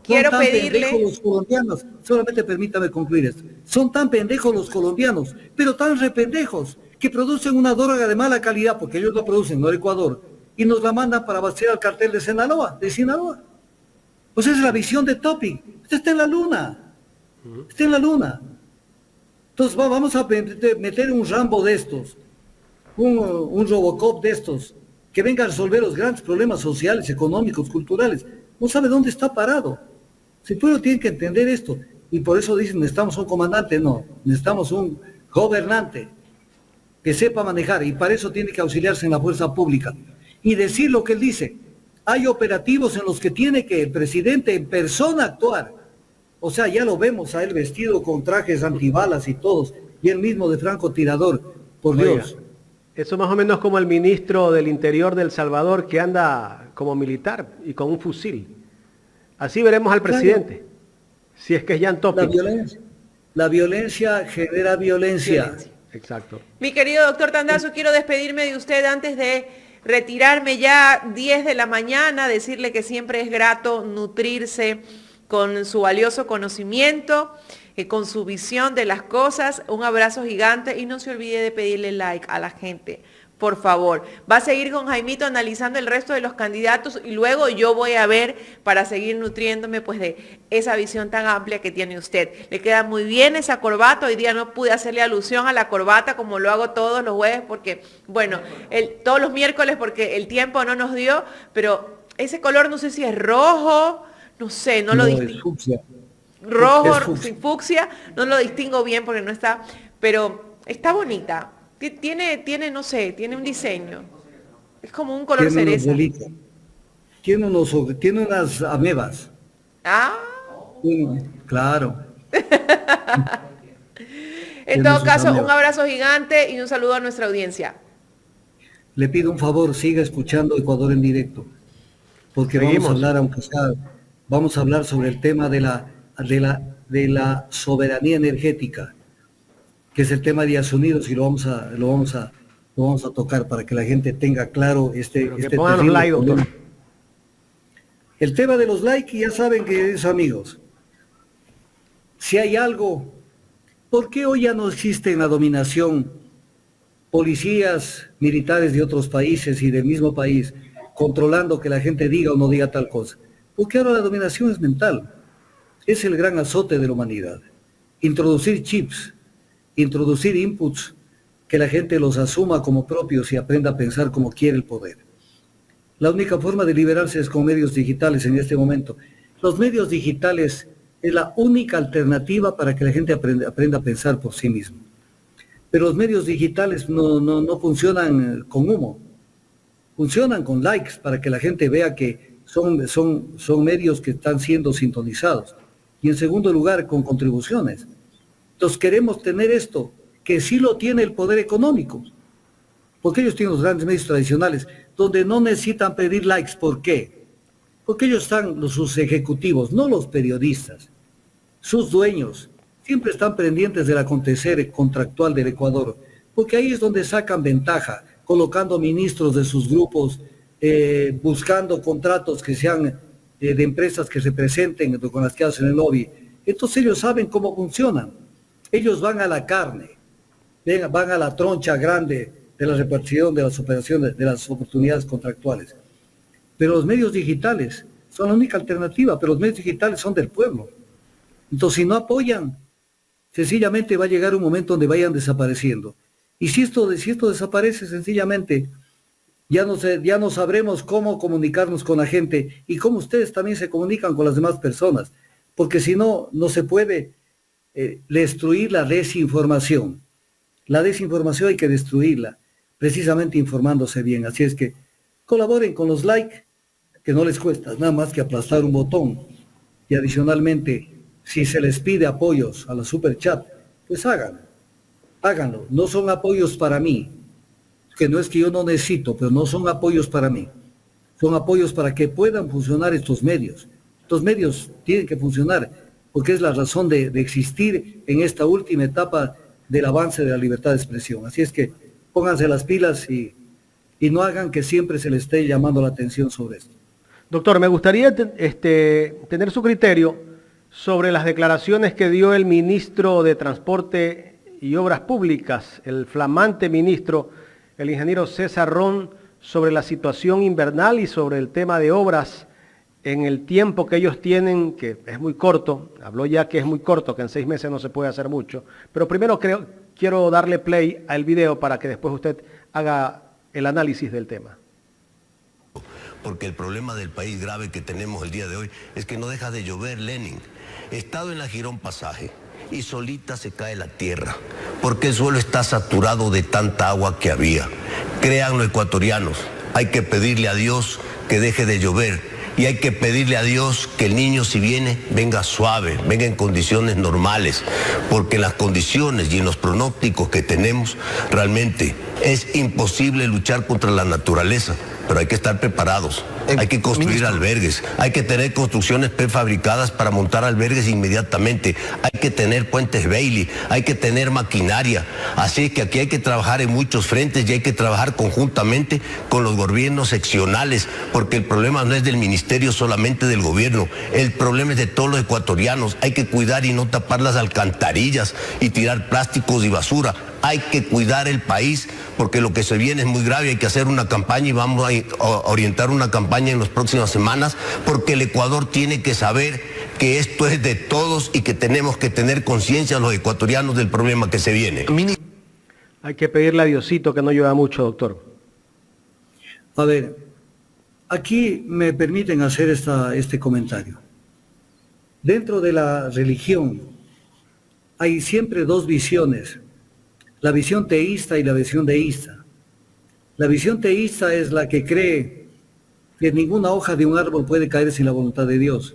quiero pedirle... Los colombianos, solamente permítame concluir esto. Son tan pendejos los colombianos, pero tan rependejos, que producen una droga de mala calidad, porque ellos la producen, no el Ecuador, y nos la mandan para abastecer al cartel de Sinaloa. Pues esa es la visión de Topic. Usted está en la luna. Entonces vamos a meter un Rambo de estos, un Robocop de estos, que venga a resolver los grandes problemas sociales, económicos, culturales. No sabe dónde está parado. El pueblo tiene que entender esto. Y por eso dicen, necesitamos un comandante. No, necesitamos un gobernante que sepa manejar. Y para eso tiene que auxiliarse en la fuerza pública. Y decir lo que él dice. Hay operativos en los que tiene que el presidente en persona actuar. O sea, ya lo vemos a él vestido con trajes antibalas y todos, y él mismo de francotirador, por Dios. Eso más o menos como el ministro del Interior de El Salvador que anda como militar y con un fusil. Así veremos al presidente, si es que es Jan Topic. La violencia genera violencia. Exacto. Mi querido doctor Tandazo, quiero despedirme de usted antes de retirarme ya 10 de la mañana, decirle que siempre es grato nutrirse con su valioso conocimiento, con su visión de las cosas. Un abrazo gigante y no se olvide de pedirle like a la gente, por favor. Va a seguir con Jaimito analizando el resto de los candidatos y luego yo voy a ver para seguir nutriéndome pues de esa visión tan amplia que tiene usted. Le queda muy bien esa corbata. Hoy día no pude hacerle alusión a la corbata como lo hago todos los jueves porque, bueno, todos los miércoles porque el tiempo no nos dio, pero ese color no sé si es rojo, no sé, no lo distingo. Rojo, sin fucsia, no lo distingo bien porque no está, pero está bonita. Tiene, no sé, tiene un diseño. Es como un color cereza. Tiene unas amebas. Ah. Claro. En todo caso, un abrazo gigante y un saludo a nuestra audiencia. Le pido un favor, siga escuchando Ecuador en directo, porque vamos a hablar, aunque sea, vamos a hablar sobre el tema de la soberanía energética, que es el tema de Estados Unidos, y lo vamos a tocar para que la gente tenga claro este like, doctor. El tema de los likes, ya saben que es, amigos, si hay algo, ¿por qué hoy ya no existen la dominación policías militares de otros países y del mismo país controlando que la gente diga o no diga tal cosa? Porque ahora la dominación es mental. Es el gran azote de la humanidad. Introducir chips, introducir inputs, que la gente los asuma como propios y aprenda a pensar como quiere el poder. La única forma de liberarse es con medios digitales en este momento. Los medios digitales es la única alternativa para que la gente aprenda a pensar por sí mismo. Pero los medios digitales no funcionan con humo, funcionan con likes para que la gente vea que son medios que están siendo sintonizados. Y en segundo lugar, con contribuciones. Entonces queremos tener esto, que sí lo tiene el poder económico, porque ellos tienen los grandes medios tradicionales, donde no necesitan pedir likes. ¿Por qué? Porque ellos están, sus ejecutivos, no los periodistas, sus dueños, siempre están pendientes del acontecer contractual del Ecuador, porque ahí es donde sacan ventaja, colocando ministros de sus grupos, buscando contratos que sean de empresas que se presenten con las que hacen el lobby. Entonces ellos saben cómo funcionan. Ellos van a la carne, van a la troncha grande de la repartición de las operaciones, de las oportunidades contractuales. Pero los medios digitales son la única alternativa, pero los medios digitales son del pueblo. Entonces, si no apoyan, sencillamente va a llegar un momento donde vayan desapareciendo. Y si esto desaparece, sencillamente ya no sabremos cómo comunicarnos con la gente y cómo ustedes también se comunican con las demás personas, porque si no, no se puede destruir la desinformación. La desinformación hay que destruirla, precisamente informándose bien. Así es que colaboren con los likes, que no les cuesta nada más que aplastar un botón. Y adicionalmente, si se les pide apoyos a la super chat, pues háganlo. No son apoyos para mí, que no es que yo no necesito, pero no son apoyos para mí. Son apoyos para que puedan funcionar estos medios. Estos medios tienen que funcionar porque es la razón de existir en esta última etapa del avance de la libertad de expresión. Así es que pónganse las pilas y no hagan que siempre se les esté llamando la atención sobre esto. Doctor, me gustaría tener su criterio sobre las declaraciones que dio el ministro de Transporte y Obras Públicas, el flamante ministro, el ingeniero César Ron, sobre la situación invernal y sobre el tema de obras en el tiempo que ellos tienen, que es muy corto. Habló ya que es muy corto, que en 6 meses no se puede hacer mucho. Pero primero quiero darle play al video para que después usted haga el análisis del tema. Porque el problema del país grave que tenemos el día de hoy es que no deja de llover, Lenin. He estado en la Girón Pasaje y solita se cae la tierra, porque el suelo está saturado de tanta agua que había. Créanlo, ecuatorianos, hay que pedirle a Dios que deje de llover y hay que pedirle a Dios que el niño, si viene, venga suave, venga en condiciones normales, porque en las condiciones y en los pronósticos que tenemos, realmente es imposible luchar contra la naturaleza, pero hay que estar preparados. Hay que construir albergues, hay que tener construcciones prefabricadas para montar albergues inmediatamente, hay que tener puentes Bailey, hay que tener maquinaria. Así es que aquí hay que trabajar en muchos frentes y hay que trabajar conjuntamente con los gobiernos seccionales, porque el problema no es del ministerio solamente del gobierno, el problema es de todos los ecuatorianos. Hay que cuidar y no tapar las alcantarillas y tirar plásticos y basura. Hay que cuidar el país porque lo que se viene es muy grave. Hay que hacer una campaña y vamos a orientar una campaña en las próximas semanas porque el Ecuador tiene que saber que esto es de todos y que tenemos que tener conciencia los ecuatorianos del problema que se viene. Hay que pedirle a Diosito que no llueva mucho, doctor. A ver, aquí me permiten hacer este comentario. Dentro de la religión hay siempre dos visiones, la visión teísta y la visión deísta. La visión teísta es la que cree que ninguna hoja de un árbol puede caer sin la voluntad de Dios.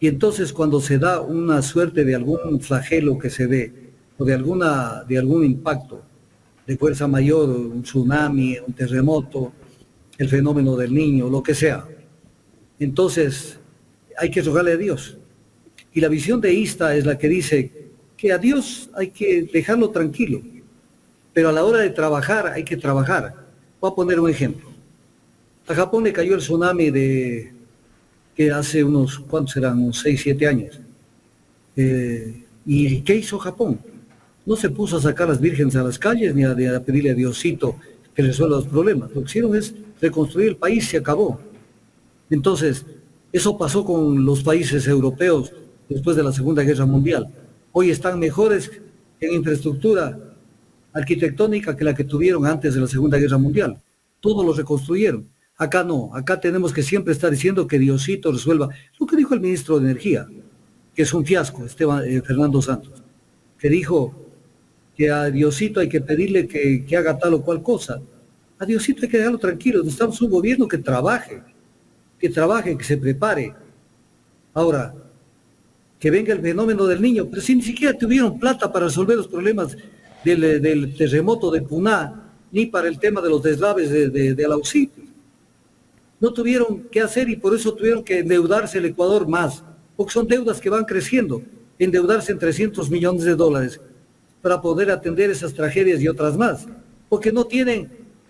Y entonces cuando se da una suerte de algún flagelo que se ve, o de algún impacto de fuerza mayor, un tsunami, un terremoto, el fenómeno del niño, lo que sea, entonces hay que rogarle a Dios. Y la visión deísta es la que dice que a Dios hay que dejarlo tranquilo, pero a la hora de trabajar hay que trabajar. Voy a poner un ejemplo. A Japón le cayó el tsunami que hace unos, ¿cuántos eran? Unos 6, 7 años. ¿Y qué hizo Japón? No se puso a sacar las vírgenes a las calles ni a pedirle a Diosito que resuelva los problemas. Lo que hicieron es reconstruir el país, se acabó. Entonces, eso pasó con los países europeos después de la Segunda Guerra Mundial. Hoy están mejores en infraestructura arquitectónica que la que tuvieron antes de la Segunda Guerra Mundial. Todos lo reconstruyeron. Acá no, acá tenemos que siempre estar diciendo que Diosito resuelva. Lo que dijo el ministro de Energía, que es un fiasco, Fernando Santos, que dijo que a Diosito hay que pedirle que haga tal o cual cosa. A Diosito hay que dejarlo tranquilo, necesitamos un gobierno que trabaje, que se prepare. Ahora, que venga el fenómeno del niño, pero si ni siquiera tuvieron plata para resolver los problemas del terremoto de Puná, ni para el tema de los deslaves de Alaucito. No tuvieron qué hacer y por eso tuvieron que endeudarse el Ecuador más, porque son deudas que van creciendo, endeudarse en $300 millones para poder atender esas tragedias y otras más, porque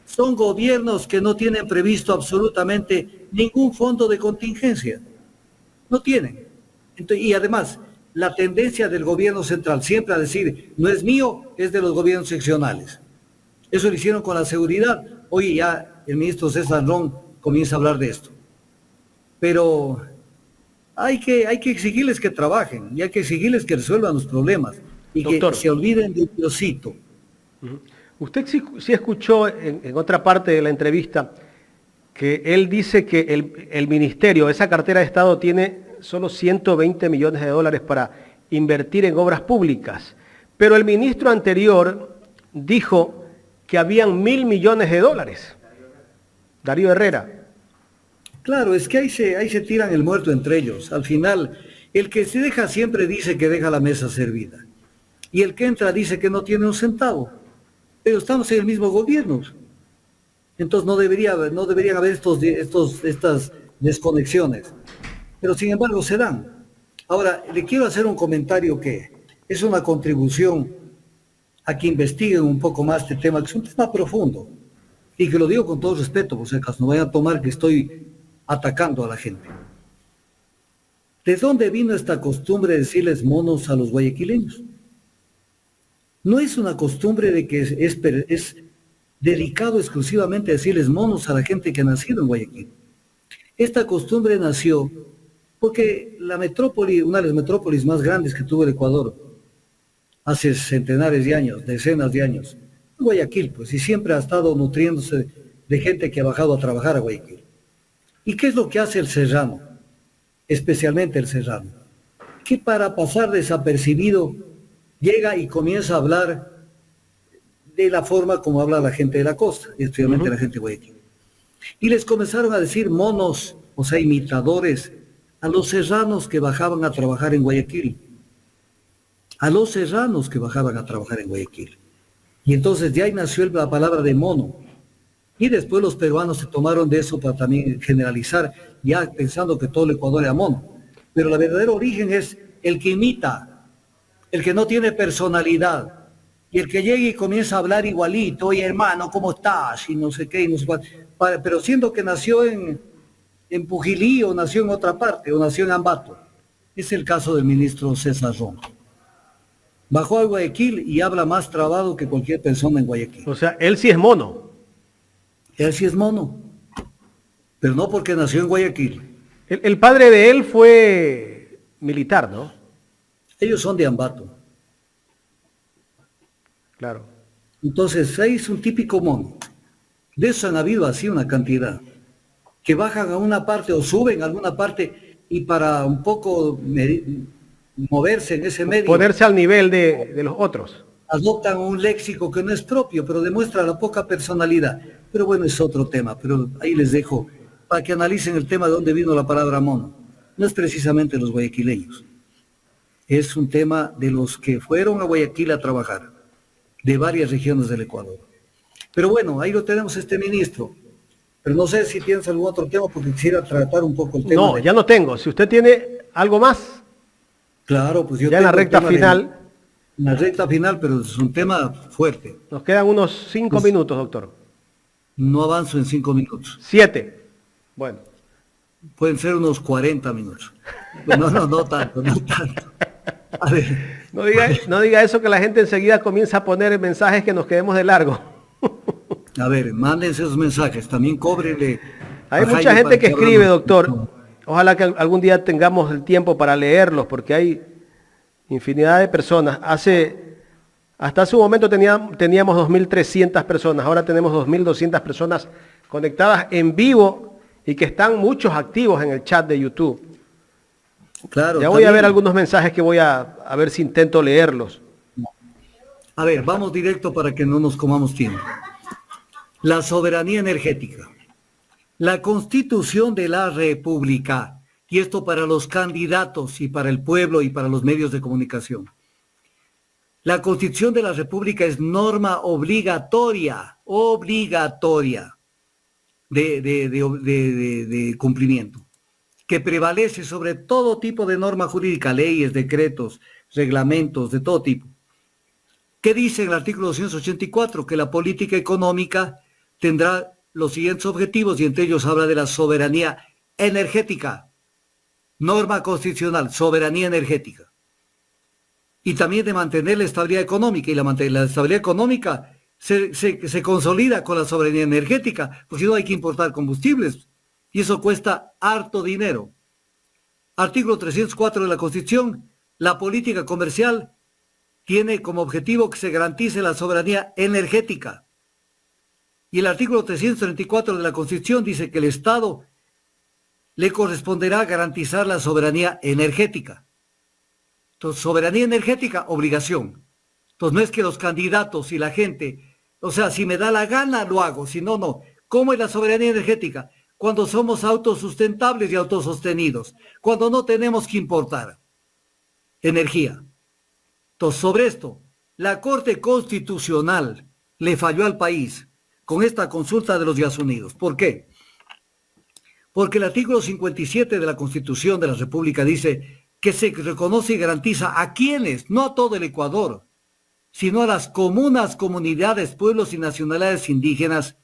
son gobiernos que no tienen previsto absolutamente ningún fondo de contingencia, no tienen. Y además, la tendencia del gobierno central siempre a decir, no es mío, es de los gobiernos seccionales. Eso lo hicieron con la seguridad. Hoy ya el ministro César Ron comienza a hablar de esto. Pero hay que exigirles que trabajen y hay que exigirles que resuelvan los problemas y doctor, que se olviden de Diosito. Usted sí escuchó en otra parte de la entrevista que él dice que el ministerio, esa cartera de Estado tiene solo $120 millones para invertir en obras públicas. Pero el ministro anterior dijo que habían $1.000 millones. Darío Herrera. Claro, es que ahí se tiran el muerto entre ellos. Al final, el que se deja siempre dice que deja la mesa servida. Y el que entra dice que no tiene un centavo. Pero estamos en el mismo gobierno. Entonces no deberían haber estas desconexiones. Pero sin embargo se dan. Ahora, le quiero hacer un comentario que es una contribución a que investiguen un poco más este tema, que es un tema profundo. Y que lo digo con todo respeto, por si acaso no vayan a tomar que estoy atacando a la gente. ¿De dónde vino esta costumbre de decirles monos a los guayaquileños? No es una costumbre de que es dedicado exclusivamente a decirles monos a la gente que ha nacido en Guayaquil. Esta costumbre nació porque la metrópoli, una de las metrópolis más grandes que tuvo el Ecuador, hace centenares de años, decenas de años, Guayaquil, pues, y siempre ha estado nutriéndose de gente que ha bajado a trabajar a Guayaquil. ¿Y qué es lo que hace el serrano? Especialmente el serrano, que para pasar desapercibido llega y comienza a hablar de la forma como habla la gente de la costa, especialmente la gente de Guayaquil. Y les comenzaron a decir monos, o sea, imitadores, a los serranos que bajaban a trabajar en Guayaquil. A los serranos que bajaban a trabajar en Guayaquil. Y entonces de ahí nació la palabra de mono. Y después los peruanos se tomaron de eso para también generalizar, ya pensando que todo el Ecuador era mono. Pero el verdadero origen es el que imita, el que no tiene personalidad, y el que llega y comienza a hablar igualito, oye hermano, ¿cómo estás? Y no sé qué, y no sé cuál. Pero siendo que nació en Pujilí, o nació en otra parte, o nació en Ambato. Es el caso del ministro César Ron. Bajó a Guayaquil y habla más trabado que cualquier persona en Guayaquil. O sea, él sí es mono. Él sí es mono, pero no porque nació en Guayaquil. El padre de él fue militar, ¿no? Ellos son de Ambato. Claro. Entonces, ahí es un típico mono. De eso han habido así una cantidad. Que bajan a una parte o suben a alguna parte y para un poco moverse en ese medio, Ponerse al nivel de los otros. adoptan un léxico que no es propio, pero demuestra la poca personalidad. Pero bueno, es otro tema, pero ahí les dejo para que analicen el tema de dónde vino la palabra mono. No es precisamente los guayaquileños. Es un tema de los que fueron a Guayaquil a trabajar, de varias regiones del Ecuador. Pero bueno, ahí lo tenemos este ministro. Pero no sé si tienes algún otro tema, porque quisiera tratar un poco el tema. No, ya no tengo. Si usted tiene algo más, Claro, pues yo ya en la tengo el recta tema de- final, en la recta final, pero es un tema fuerte. nos quedan unos 5 minutos, doctor. No avanzo en 5 minutos. 7. Bueno, Pueden ser unos 40 minutos. No tanto, no tanto. A ver, no diga eso, que la gente enseguida comienza a poner mensajes que nos quedemos de largo. mándense esos mensajes. También cóbrenle. Hay a mucha Jaime gente para que hable. escribe, doctor. Ojalá que algún día tengamos el tiempo para leerlos, porque hay infinidad de personas. Hasta hace un momento teníamos 2.300 personas, ahora tenemos 2.200 personas conectadas en vivo y que están muchos activos en el chat de YouTube. Claro, Ya voy a también. ver algunos mensajes que voy a ver si intento leerlos. A ver, vamos directo para que no nos comamos tiempo. La soberanía energética. La Constitución de la República, y esto para los candidatos y para el pueblo y para los medios de comunicación. La Constitución de la República es norma obligatoria de cumplimiento, que prevalece sobre todo tipo de norma jurídica, leyes, decretos, reglamentos, de todo tipo. ¿Qué dice en el artículo 284? Que la política económica tendrá los siguientes objetivos, y entre ellos habla de la soberanía energética, norma constitucional, soberanía energética, y también de mantener la estabilidad económica, y la estabilidad económica se consolida con la soberanía energética, porque si no hay que importar combustibles, y eso cuesta harto dinero. Artículo 304 de la Constitución, la política comercial tiene como objetivo que se garantice la soberanía energética. Y el artículo 334 de la Constitución dice que el Estado le corresponderá garantizar la soberanía energética. Entonces, soberanía energética, obligación. Entonces, no es que los candidatos y la gente, o sea, si me da la gana, lo hago, si no, no. ¿Cómo es la soberanía energética? Cuando somos autosustentables y autosostenidos, cuando no tenemos que importar energía. Entonces, sobre esto, la Corte Constitucional le falló al país con esta consulta de los Días Unidos. ¿Por qué? Porque el artículo 57 de la Constitución de la República dice que se reconoce y garantiza a quienes, no a todo el Ecuador, sino a las comunas, comunidades, pueblos y nacionalidades indígenas,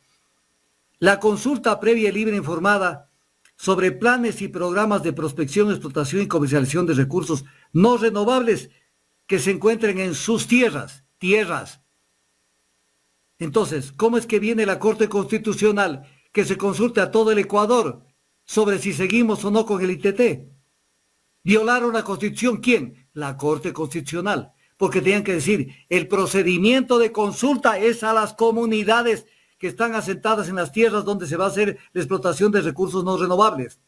la consulta previa y libre informada sobre planes y programas de prospección, explotación y comercialización de recursos no renovables que se encuentren en sus tierras. Entonces, ¿cómo es que viene la Corte Constitucional que se consulte a todo el Ecuador sobre si seguimos o no con el ITT? ¿Violaron la Constitución quién? La Corte Constitucional, porque tenían que decir, el procedimiento de consulta es a las comunidades que están asentadas en las tierras donde se va a hacer la explotación de recursos no renovables.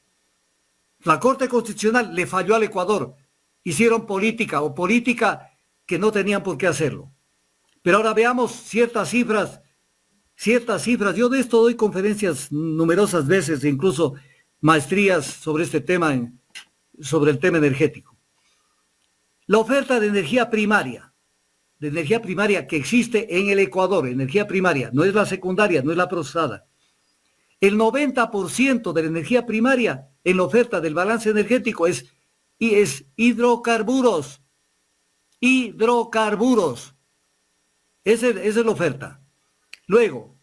La Corte Constitucional le falló al Ecuador. Hicieron política que no tenían por qué hacerlo. Pero ahora veamos ciertas cifras. Yo de esto doy conferencias numerosas veces, incluso maestrías sobre este tema, sobre el tema energético. La oferta de energía primaria que existe en el Ecuador, energía primaria, no es la secundaria, no es la procesada, El 90% de la energía primaria en la oferta del balance energético es hidrocarburos. Hidrocarburos. Esa es la oferta. Luego,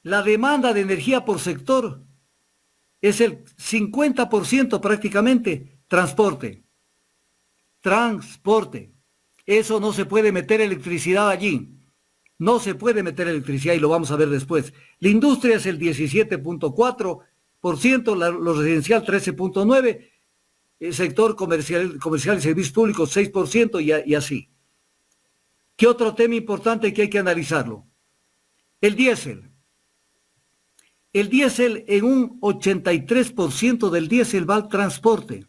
la demanda de energía por sector es el 50% prácticamente transporte. Transporte. Eso no se puede meter electricidad allí. No se puede meter electricidad y lo vamos a ver después. La industria es el 17.4%, lo residencial 13.9%, el sector comercial y servicios públicos 6% y así. ¿Qué otro tema importante que hay que analizarlo? El diésel. El diésel, en un 83% del diésel va al transporte.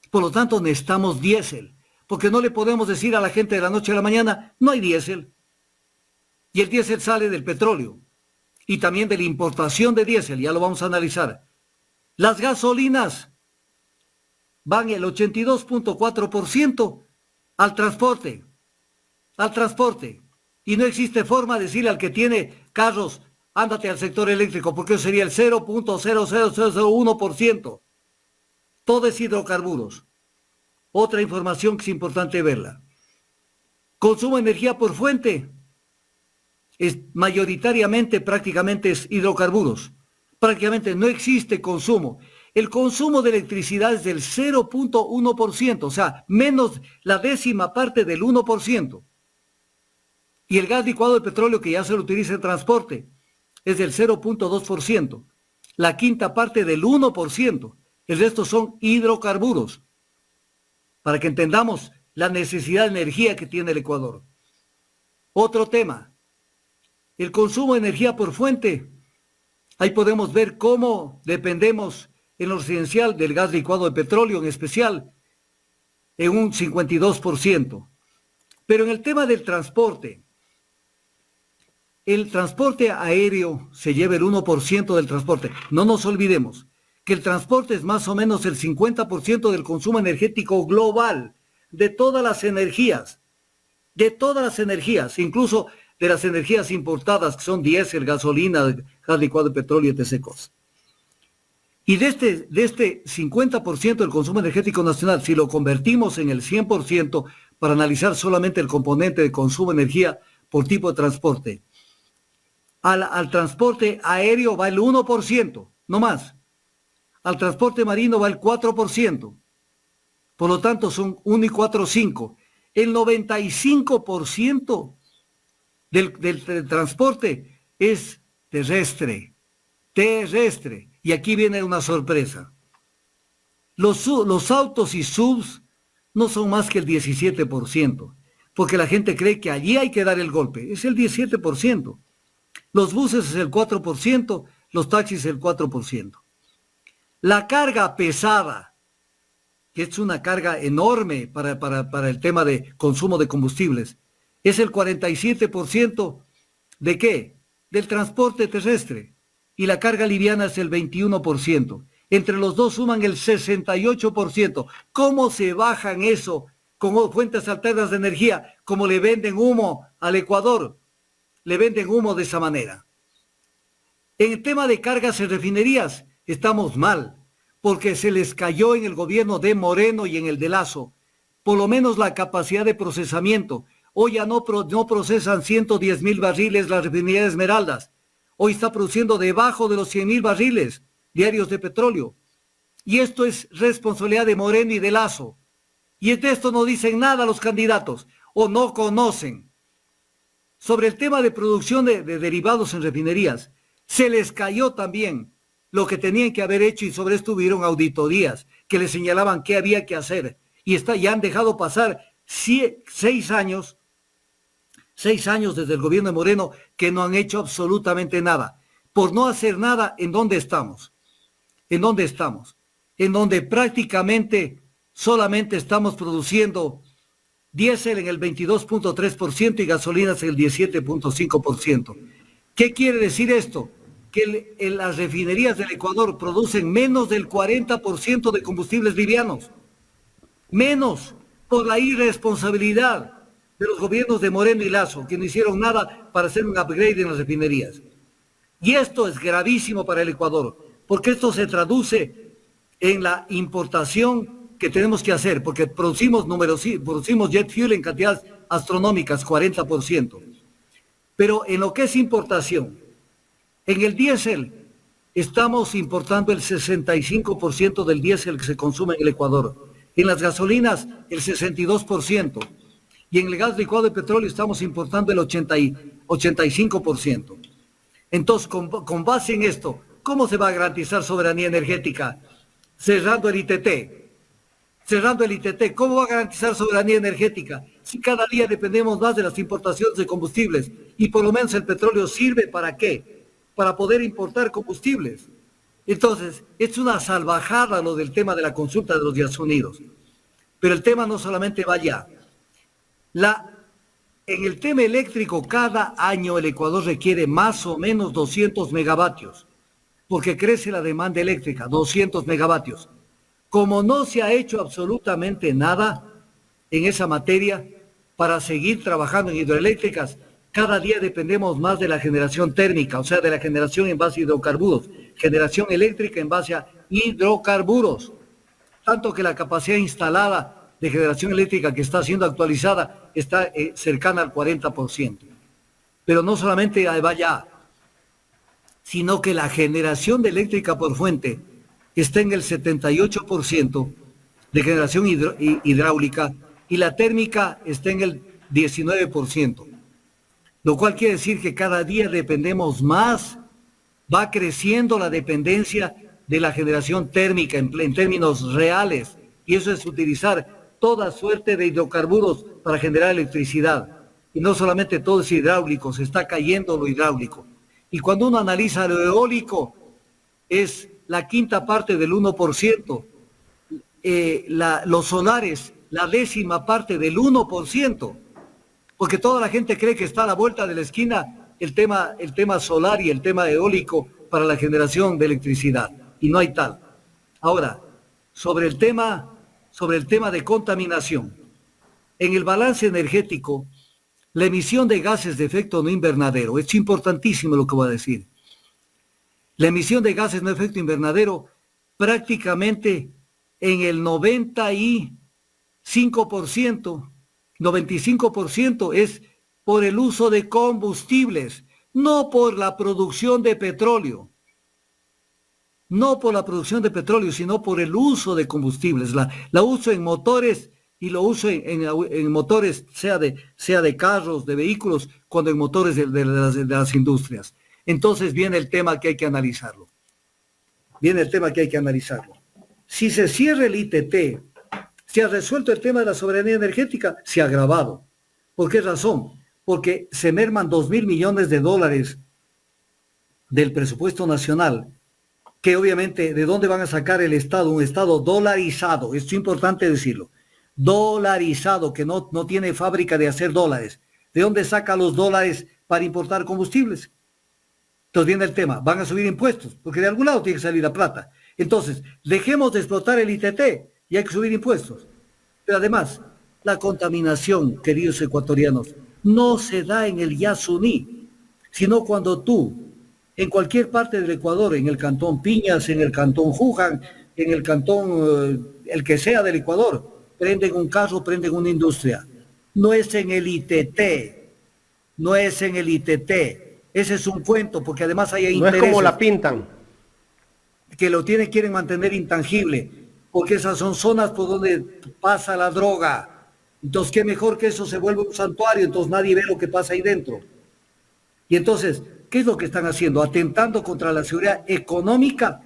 Por lo tanto, necesitamos diésel, porque no le podemos decir a la gente de la noche a la mañana, no hay diésel. Y el diésel sale del petróleo y también de la importación de diésel, ya lo vamos a analizar. Las gasolinas van el 82.4% al transporte. Y no existe forma de decirle al que tiene carros, ándate al sector eléctrico, porque eso sería el 0.00001%. Todo es hidrocarburos. Otra información que es importante verla. Consumo de energía por fuente. Es mayoritariamente, prácticamente es hidrocarburos. Prácticamente no existe consumo. El consumo de electricidad es del 0.1%, o sea, menos la décima parte del 1%. Y el gas licuado de petróleo, que ya se lo utiliza en transporte, es del 0.2%. La quinta parte del 1%. El resto son hidrocarburos. Para que entendamos la necesidad de energía que tiene el Ecuador. Otro tema. El consumo de energía por fuente. Ahí podemos ver cómo dependemos en lo residencial del gas licuado de petróleo, en especial, en un 52%. Pero en el tema del transporte, el transporte aéreo se lleva el 1% del transporte. No nos olvidemos que el transporte es más o menos el 50% del consumo energético global, de todas las energías, incluso de las energías importadas, que son diésel, gasolina, gas licuado de petróleo, etc. Y de este 50% del consumo energético nacional, si lo convertimos en el 100% para analizar solamente el componente de consumo de energía por tipo de transporte, al transporte aéreo va el 1%, no más. Al transporte marino va el 4%. Por lo tanto, son 1 y 4, 5. El 95% del transporte es terrestre. Y aquí viene una sorpresa. Los autos y subs no son más que el 17%, porque la gente cree que allí hay que dar el golpe. Es el 17%. Los buses es el 4%, los taxis el 4%. La carga pesada, que es una carga enorme para el tema de consumo de combustibles, es el 47%. ¿De qué? Del transporte terrestre. Y la carga liviana es el 21%. Entre los dos suman el 68%. ¿Cómo se bajan eso con fuentes alternas de energía? Como le venden humo al Ecuador. Le venden humo de esa manera. En el tema de cargas en refinerías, estamos mal, porque se les cayó en el gobierno de Moreno y en el de Lazo, por lo menos la capacidad de procesamiento. Hoy ya no procesan 110,000 barriles las refinerías de Esmeraldas. Hoy está produciendo debajo de los 100,000 barriles diarios de petróleo. Y esto es responsabilidad de Moreno y de Lazo. Y de esto no dicen nada los candidatos, o no conocen. Sobre el tema de producción de derivados en refinerías, se les cayó también lo que tenían que haber hecho, y sobre esto hubieron auditorías que les señalaban qué había que hacer. Y ya han dejado pasar 6 años desde el gobierno de Moreno que no han hecho absolutamente nada. Por no hacer nada, ¿en dónde estamos? ¿En dónde estamos? En donde prácticamente solamente estamos produciendo diésel en el 22.3% y gasolinas en el 17.5%. ¿Qué quiere decir esto? Que las refinerías del Ecuador producen menos del 40% de combustibles livianos. Menos, por la irresponsabilidad de los gobiernos de Moreno y Lazo, que no hicieron nada para hacer un upgrade en las refinerías. Y esto es gravísimo para el Ecuador, porque esto se traduce en la importación que tenemos que hacer, porque producimos jet fuel en cantidades astronómicas, 40%. Pero en lo que es importación, en el diésel, estamos importando el 65% del diésel que se consume en el Ecuador. En las gasolinas, el 62%. Y en el gas licuado de petróleo estamos importando el 85%. Entonces, con base en esto, ¿cómo se va a garantizar soberanía energética? Cerrando el ITT. Cerrando el ITT, ¿cómo va a garantizar soberanía energética? Si cada día dependemos más de las importaciones de combustibles y por lo menos el petróleo sirve ¿para qué? Para poder importar combustibles. Entonces, es una salvajada lo del tema de la consulta de los Días Unidos. Pero el tema no solamente va allá. En el tema eléctrico, cada año el Ecuador requiere más o menos 200 megavatios, porque crece la demanda eléctrica, 200 megavatios. Como no se ha hecho absolutamente nada en esa materia para seguir trabajando en hidroeléctricas, cada día dependemos más de la generación térmica, o sea, de la generación en base a hidrocarburos, generación eléctrica en base a hidrocarburos. Tanto que la capacidad instalada de generación eléctrica que está siendo actualizada está cercana al 40%. Pero no solamente vaya, sino que la generación de eléctrica por fuente está en el 78% de generación hidráulica y la térmica está en el 19%. Lo cual quiere decir que cada día dependemos más, va creciendo la dependencia de la generación térmica en términos reales, y eso es utilizar toda suerte de hidrocarburos para generar electricidad. Y no solamente todo es hidráulico, se está cayendo lo hidráulico. Y cuando uno analiza lo eólico, es la quinta parte del 1%, los solares, la décima parte del 1%, porque toda la gente cree que está a la vuelta de la esquina el tema solar y el tema eólico para la generación de electricidad, y no hay tal. Ahora, sobre el tema de contaminación, en el balance energético, la emisión de gases de efecto no invernadero, es importantísimo lo que voy a decir. La emisión de gases de efecto invernadero prácticamente en el 95% es por el uso de combustibles, no por la producción de petróleo. No por la producción de petróleo, sino por el uso de combustibles. La uso en motores y lo uso en motores, sea de carros, de vehículos, cuando en motores de las industrias. Entonces viene el tema que hay que analizarlo. Si se cierra el ITT, se ha resuelto el tema de la soberanía energética, se ha agravado. ¿Por qué razón? Porque se merman 2.000 millones de dólares del presupuesto nacional, que obviamente, ¿de dónde van a sacar el Estado? Un Estado dolarizado, esto es importante decirlo, dolarizado, que no tiene fábrica de hacer dólares. ¿De dónde saca los dólares para importar combustibles? Entonces viene el tema, van a subir impuestos, porque de algún lado tiene que salir la plata. Entonces, dejemos de explotar el ITT y hay que subir impuestos. Pero además, la contaminación, queridos ecuatorianos, no se da en el Yasuní, sino cuando tú, en cualquier parte del Ecuador, en el cantón Piñas, en el cantón Juján, en el cantón, el que sea del Ecuador, prenden un carro, prenden una industria. No es en el ITT, ese es un cuento, porque además hay intereses. No es como la pintan. Que quieren mantener intangible, porque esas son zonas por donde pasa la droga. Entonces, qué mejor que eso se vuelva un santuario, entonces nadie ve lo que pasa ahí dentro. Y entonces, ¿qué es lo que están haciendo? Atentando contra la seguridad económica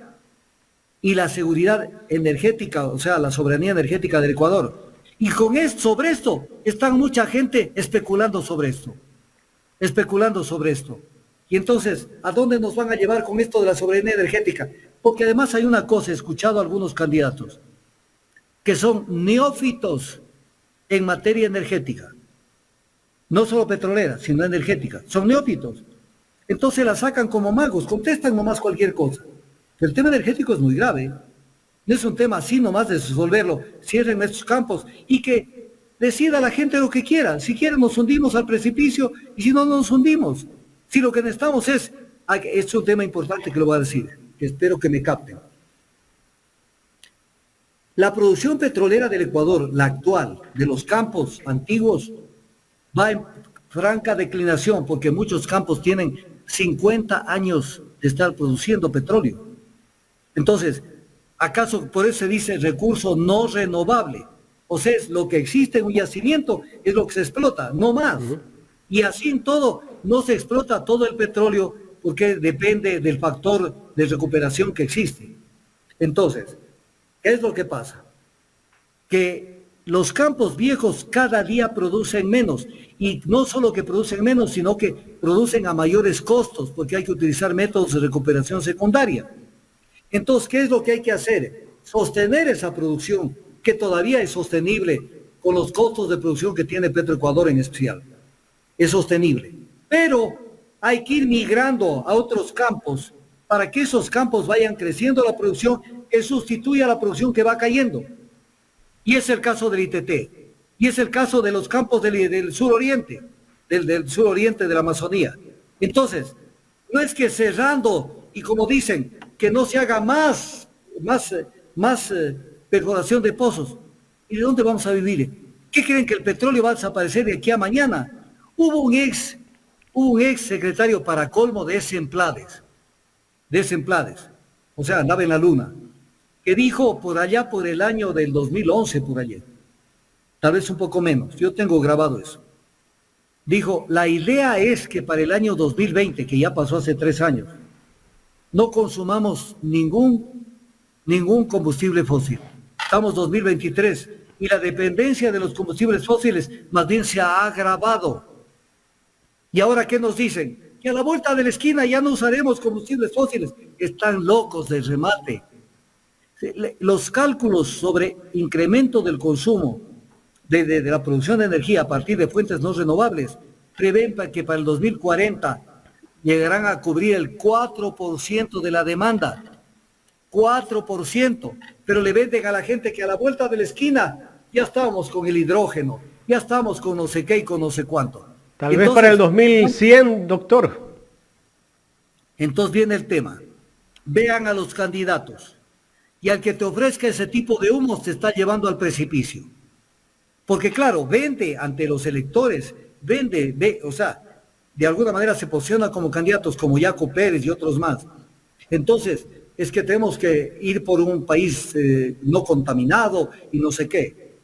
y la seguridad energética, o sea, la soberanía energética del Ecuador. Y sobre esto, está mucha gente especulando sobre esto. Y entonces, ¿a dónde nos van a llevar con esto de la soberanía energética? Porque además hay una cosa, he escuchado a algunos candidatos, que son neófitos en materia energética. No solo petrolera, sino energética. Son neófitos. Entonces la sacan como magos, contestan nomás cualquier cosa. Pero el tema energético es muy grave. No es un tema así nomás de resolverlo. Cierren estos campos y que decida la gente lo que quiera. Si quieren nos hundimos al precipicio y si no nos hundimos. Si lo que necesitamos es es un tema importante que lo voy a decir, que espero que me capten. La producción petrolera del Ecuador, la actual, de los campos antiguos, va en franca declinación, porque muchos campos tienen 50 años de estar produciendo petróleo. Entonces, ¿acaso por eso se dice recurso no renovable? O sea, es lo que existe en un yacimiento, es lo que se explota, no más. Y así en todo, no se explota todo el petróleo porque depende del factor de recuperación que existe. Entonces, ¿qué es lo que pasa? Que los campos viejos cada día producen menos, y no solo que producen menos, sino que producen a mayores costos, porque hay que utilizar métodos de recuperación secundaria. Entonces, ¿qué es lo que hay que hacer? Sostener esa producción, que todavía es sostenible con los costos de producción que tiene Petroecuador en especial. Es sostenible. Pero hay que ir migrando a otros campos para que esos campos vayan creciendo la producción que sustituya la producción que va cayendo. Y es el caso del ITT. Y es el caso de los campos del suroriente, del suroriente de la Amazonía. Entonces, no es que cerrando, y como dicen, que no se haga más perforación de pozos. ¿Y de dónde vamos a vivir? ¿Qué creen, que el petróleo va a desaparecer de aquí a mañana? Hubo un ex secretario para colmo de Semplades, o sea, andaba en la luna, que dijo por allá por el año del 2011, por allá, tal vez un poco menos, yo tengo grabado eso. Dijo, la idea es que para el año 2020, que ya pasó hace 3 años, no consumamos ningún combustible fósil. Estamos 2023 y la dependencia de los combustibles fósiles más bien se ha agravado. ¿Y ahora qué nos dicen? Que a la vuelta de la esquina ya no usaremos combustibles fósiles. Están locos de remate. Los cálculos sobre incremento del consumo de la producción de energía a partir de fuentes no renovables prevén que para el 2040 llegarán a cubrir el 4% de la demanda. 4%. Pero le venden a la gente que a la vuelta de la esquina ya estamos con el hidrógeno, ya estamos con no sé qué y con no sé cuánto. Tal vez para el 2100, doctor. Entonces viene el tema. Vean a los candidatos. Y al que te ofrezca ese tipo de humos te está llevando al precipicio. Porque claro, vende ante los electores, o sea, de alguna manera se posiciona como candidatos como Yaco Pérez y otros más. Entonces, es que tenemos que ir por un país no contaminado y no sé qué.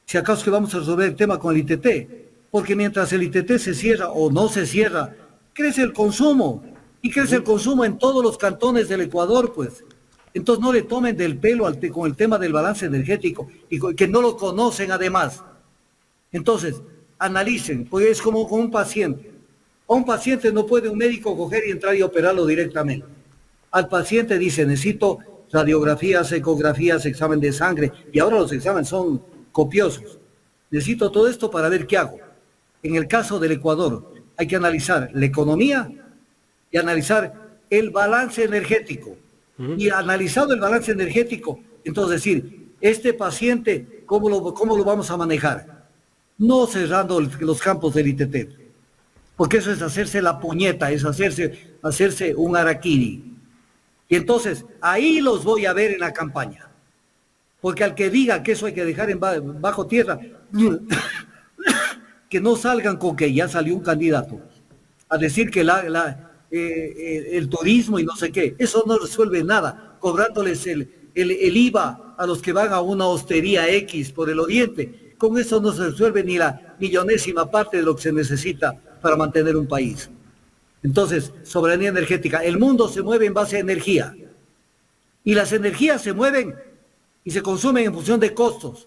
Si acaso que vamos a resolver el tema con el ITT. Porque mientras el ITT se cierra o no se cierra, crece el consumo. Y crece el consumo en todos los cantones del Ecuador, pues. Entonces no le tomen del pelo con el tema del balance energético, y que no lo conocen además. Entonces, analicen, porque es como con un paciente. A un paciente no puede un médico coger y entrar y operarlo directamente. Al paciente dice, necesito radiografías, ecografías, examen de sangre, y ahora los exámenes son copiosos. Necesito todo esto para ver qué hago. En el caso del Ecuador, hay que analizar la economía y analizar el balance energético. Y analizado el balance energético, entonces decir, este paciente, ¿cómo lo vamos a manejar? No cerrando los campos del ITT, porque eso es hacerse la puñeta, es hacerse un harakiri. Y entonces, ahí los voy a ver en la campaña. Porque al que diga que eso hay que dejar bajo tierra, que no salgan con que ya salió un candidato a decir que el turismo y no sé qué, eso no resuelve nada, cobrándoles el IVA a los que van a una hostería X por el oriente. Con eso no se resuelve ni la millonésima parte de lo que se necesita para mantener un país. Entonces, soberanía energética. El mundo se mueve en base a energía. Y las energías se mueven y se consumen en función de costos.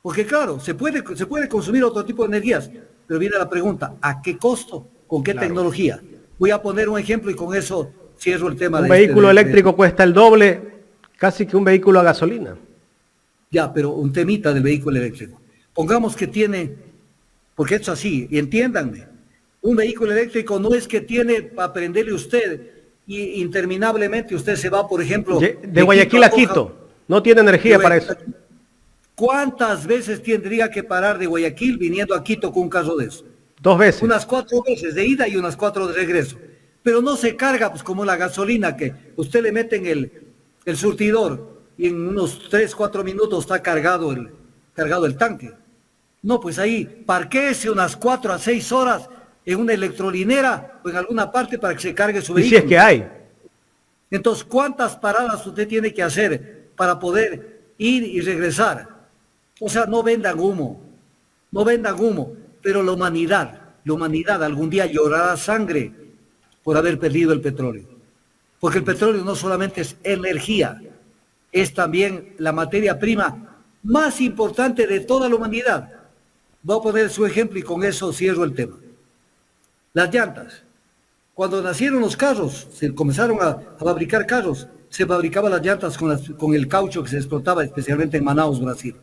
Porque claro, se puede consumir otro tipo de energías, pero viene la pregunta, ¿a qué costo? ¿Con qué tecnología? Voy a poner un ejemplo y con eso cierro el tema. Un vehículo eléctrico cuesta el doble, casi que un vehículo a gasolina. Ya, pero un temita del vehículo eléctrico. Pongamos que tiene, porque esto es así, y entiéndanme, un vehículo eléctrico no es que tiene para prenderle usted y interminablemente usted se va, por ejemplo... De Guayaquil a Quito, no tiene energía para eso. ¿Cuántas veces tendría que parar de Guayaquil viniendo a Quito con un carro de eso? 2 veces. Unas 4 veces de ida y unas 4 de regreso. pero no se carga pues como la gasolina que usted le mete en el surtidor y en unos 3, 4 minutos está cargado el tanque. No, pues ahí parquéese unas 4 a 6 horas en una electrolinera o en alguna parte para que se cargue su Y vehículo. si es que hay. Entonces, ¿cuántas paradas usted tiene que hacer para poder ir y regresar? O sea, no vendan humo, pero la humanidad algún día llorará sangre por haber perdido el petróleo. Porque el petróleo no solamente es energía, es también la materia prima más importante de toda la humanidad. Voy a poner su ejemplo y con eso cierro el tema. Las llantas. Cuando nacieron los carros, se comenzaron a fabricar carros, se fabricaban las llantas con el caucho que se explotaba especialmente en Manaus, Brasil.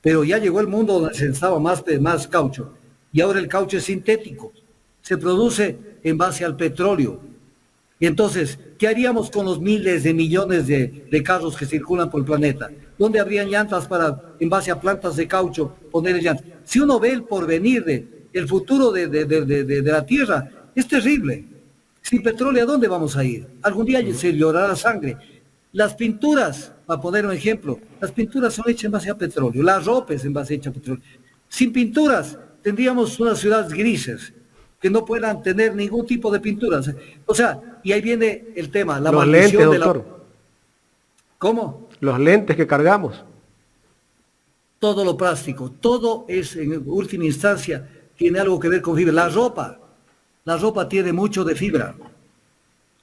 Pero ya llegó el mundo donde se necesitaba más caucho. Y ahora el caucho es sintético. Se produce en base al petróleo. Y entonces, ¿qué haríamos con los miles de millones de carros que circulan por el planeta? ¿Dónde habrían llantas para, en base a plantas de caucho, poner llantas? Si uno ve el porvenir, el futuro de la Tierra, es terrible. Sin petróleo, ¿a dónde vamos a ir? Algún día se llorará sangre. Las pinturas, para poner un ejemplo, las pinturas son hechas en base a petróleo, la ropa es en base a petróleo. Sin pinturas, tendríamos unas ciudades grises, que no puedan tener ningún tipo de pinturas. O sea, y ahí viene el tema, la Los maldición lentes, de la... doctor. ¿Cómo? Los lentes que cargamos. Todo lo plástico, todo es, en última instancia, tiene algo que ver con fibra. La ropa tiene mucho de fibra.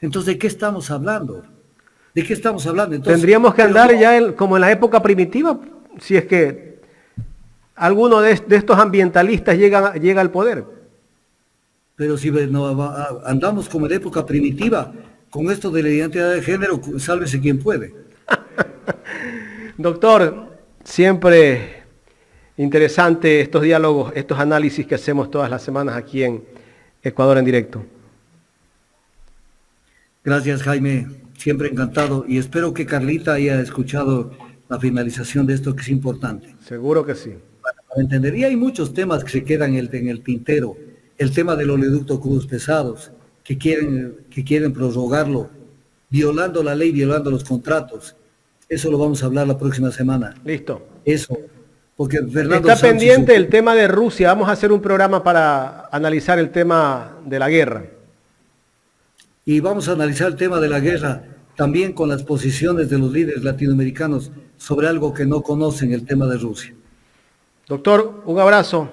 Entonces, ¿de qué estamos hablando? ¿De qué estamos hablando? Entonces, tendríamos que pero andar no- ya como en la época primitiva, si es que alguno de estos ambientalistas llega al poder. Pero si andamos como en época primitiva, con esto de la identidad de género, sálvese quien puede. Doctor, siempre interesante estos diálogos, estos análisis que hacemos todas las semanas aquí en Ecuador en directo. Gracias, Jaime. Siempre encantado. Y espero que Carlita haya escuchado la finalización de esto que es importante. Seguro que sí. Para entender. Y hay muchos temas que se quedan en el tintero. El tema del oleoducto Cruz Pesados, que quieren prorrogarlo, violando la ley, violando los contratos. Eso lo vamos a hablar la próxima semana. Listo. Eso. Porque Fernando Está Sánchez pendiente el tema de Rusia. Vamos a hacer un programa para analizar el tema de la guerra. Y vamos a analizar el tema de la guerra también con las posiciones de los líderes latinoamericanos sobre algo que no conocen, el tema de Rusia. Doctor, un abrazo.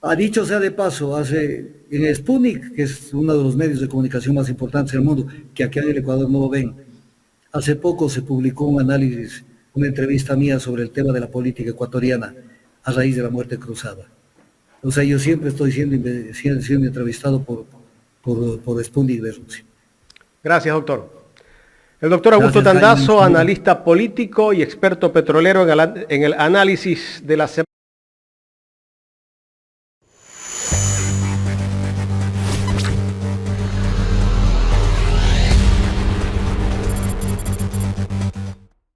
Ha dicho sea de paso, en Sputnik, que es uno de los medios de comunicación más importantes del mundo, que aquí en el Ecuador no lo ven, hace poco se publicó un análisis, una entrevista mía sobre el tema de la política ecuatoriana a raíz de la muerte cruzada. O sea, yo siempre estoy siendo entrevistado por Sputnik de Rusia. Gracias, doctor. El doctor Augusto Gracias, Jaime. Tandazo, analista político y experto petrolero en el análisis de la semana.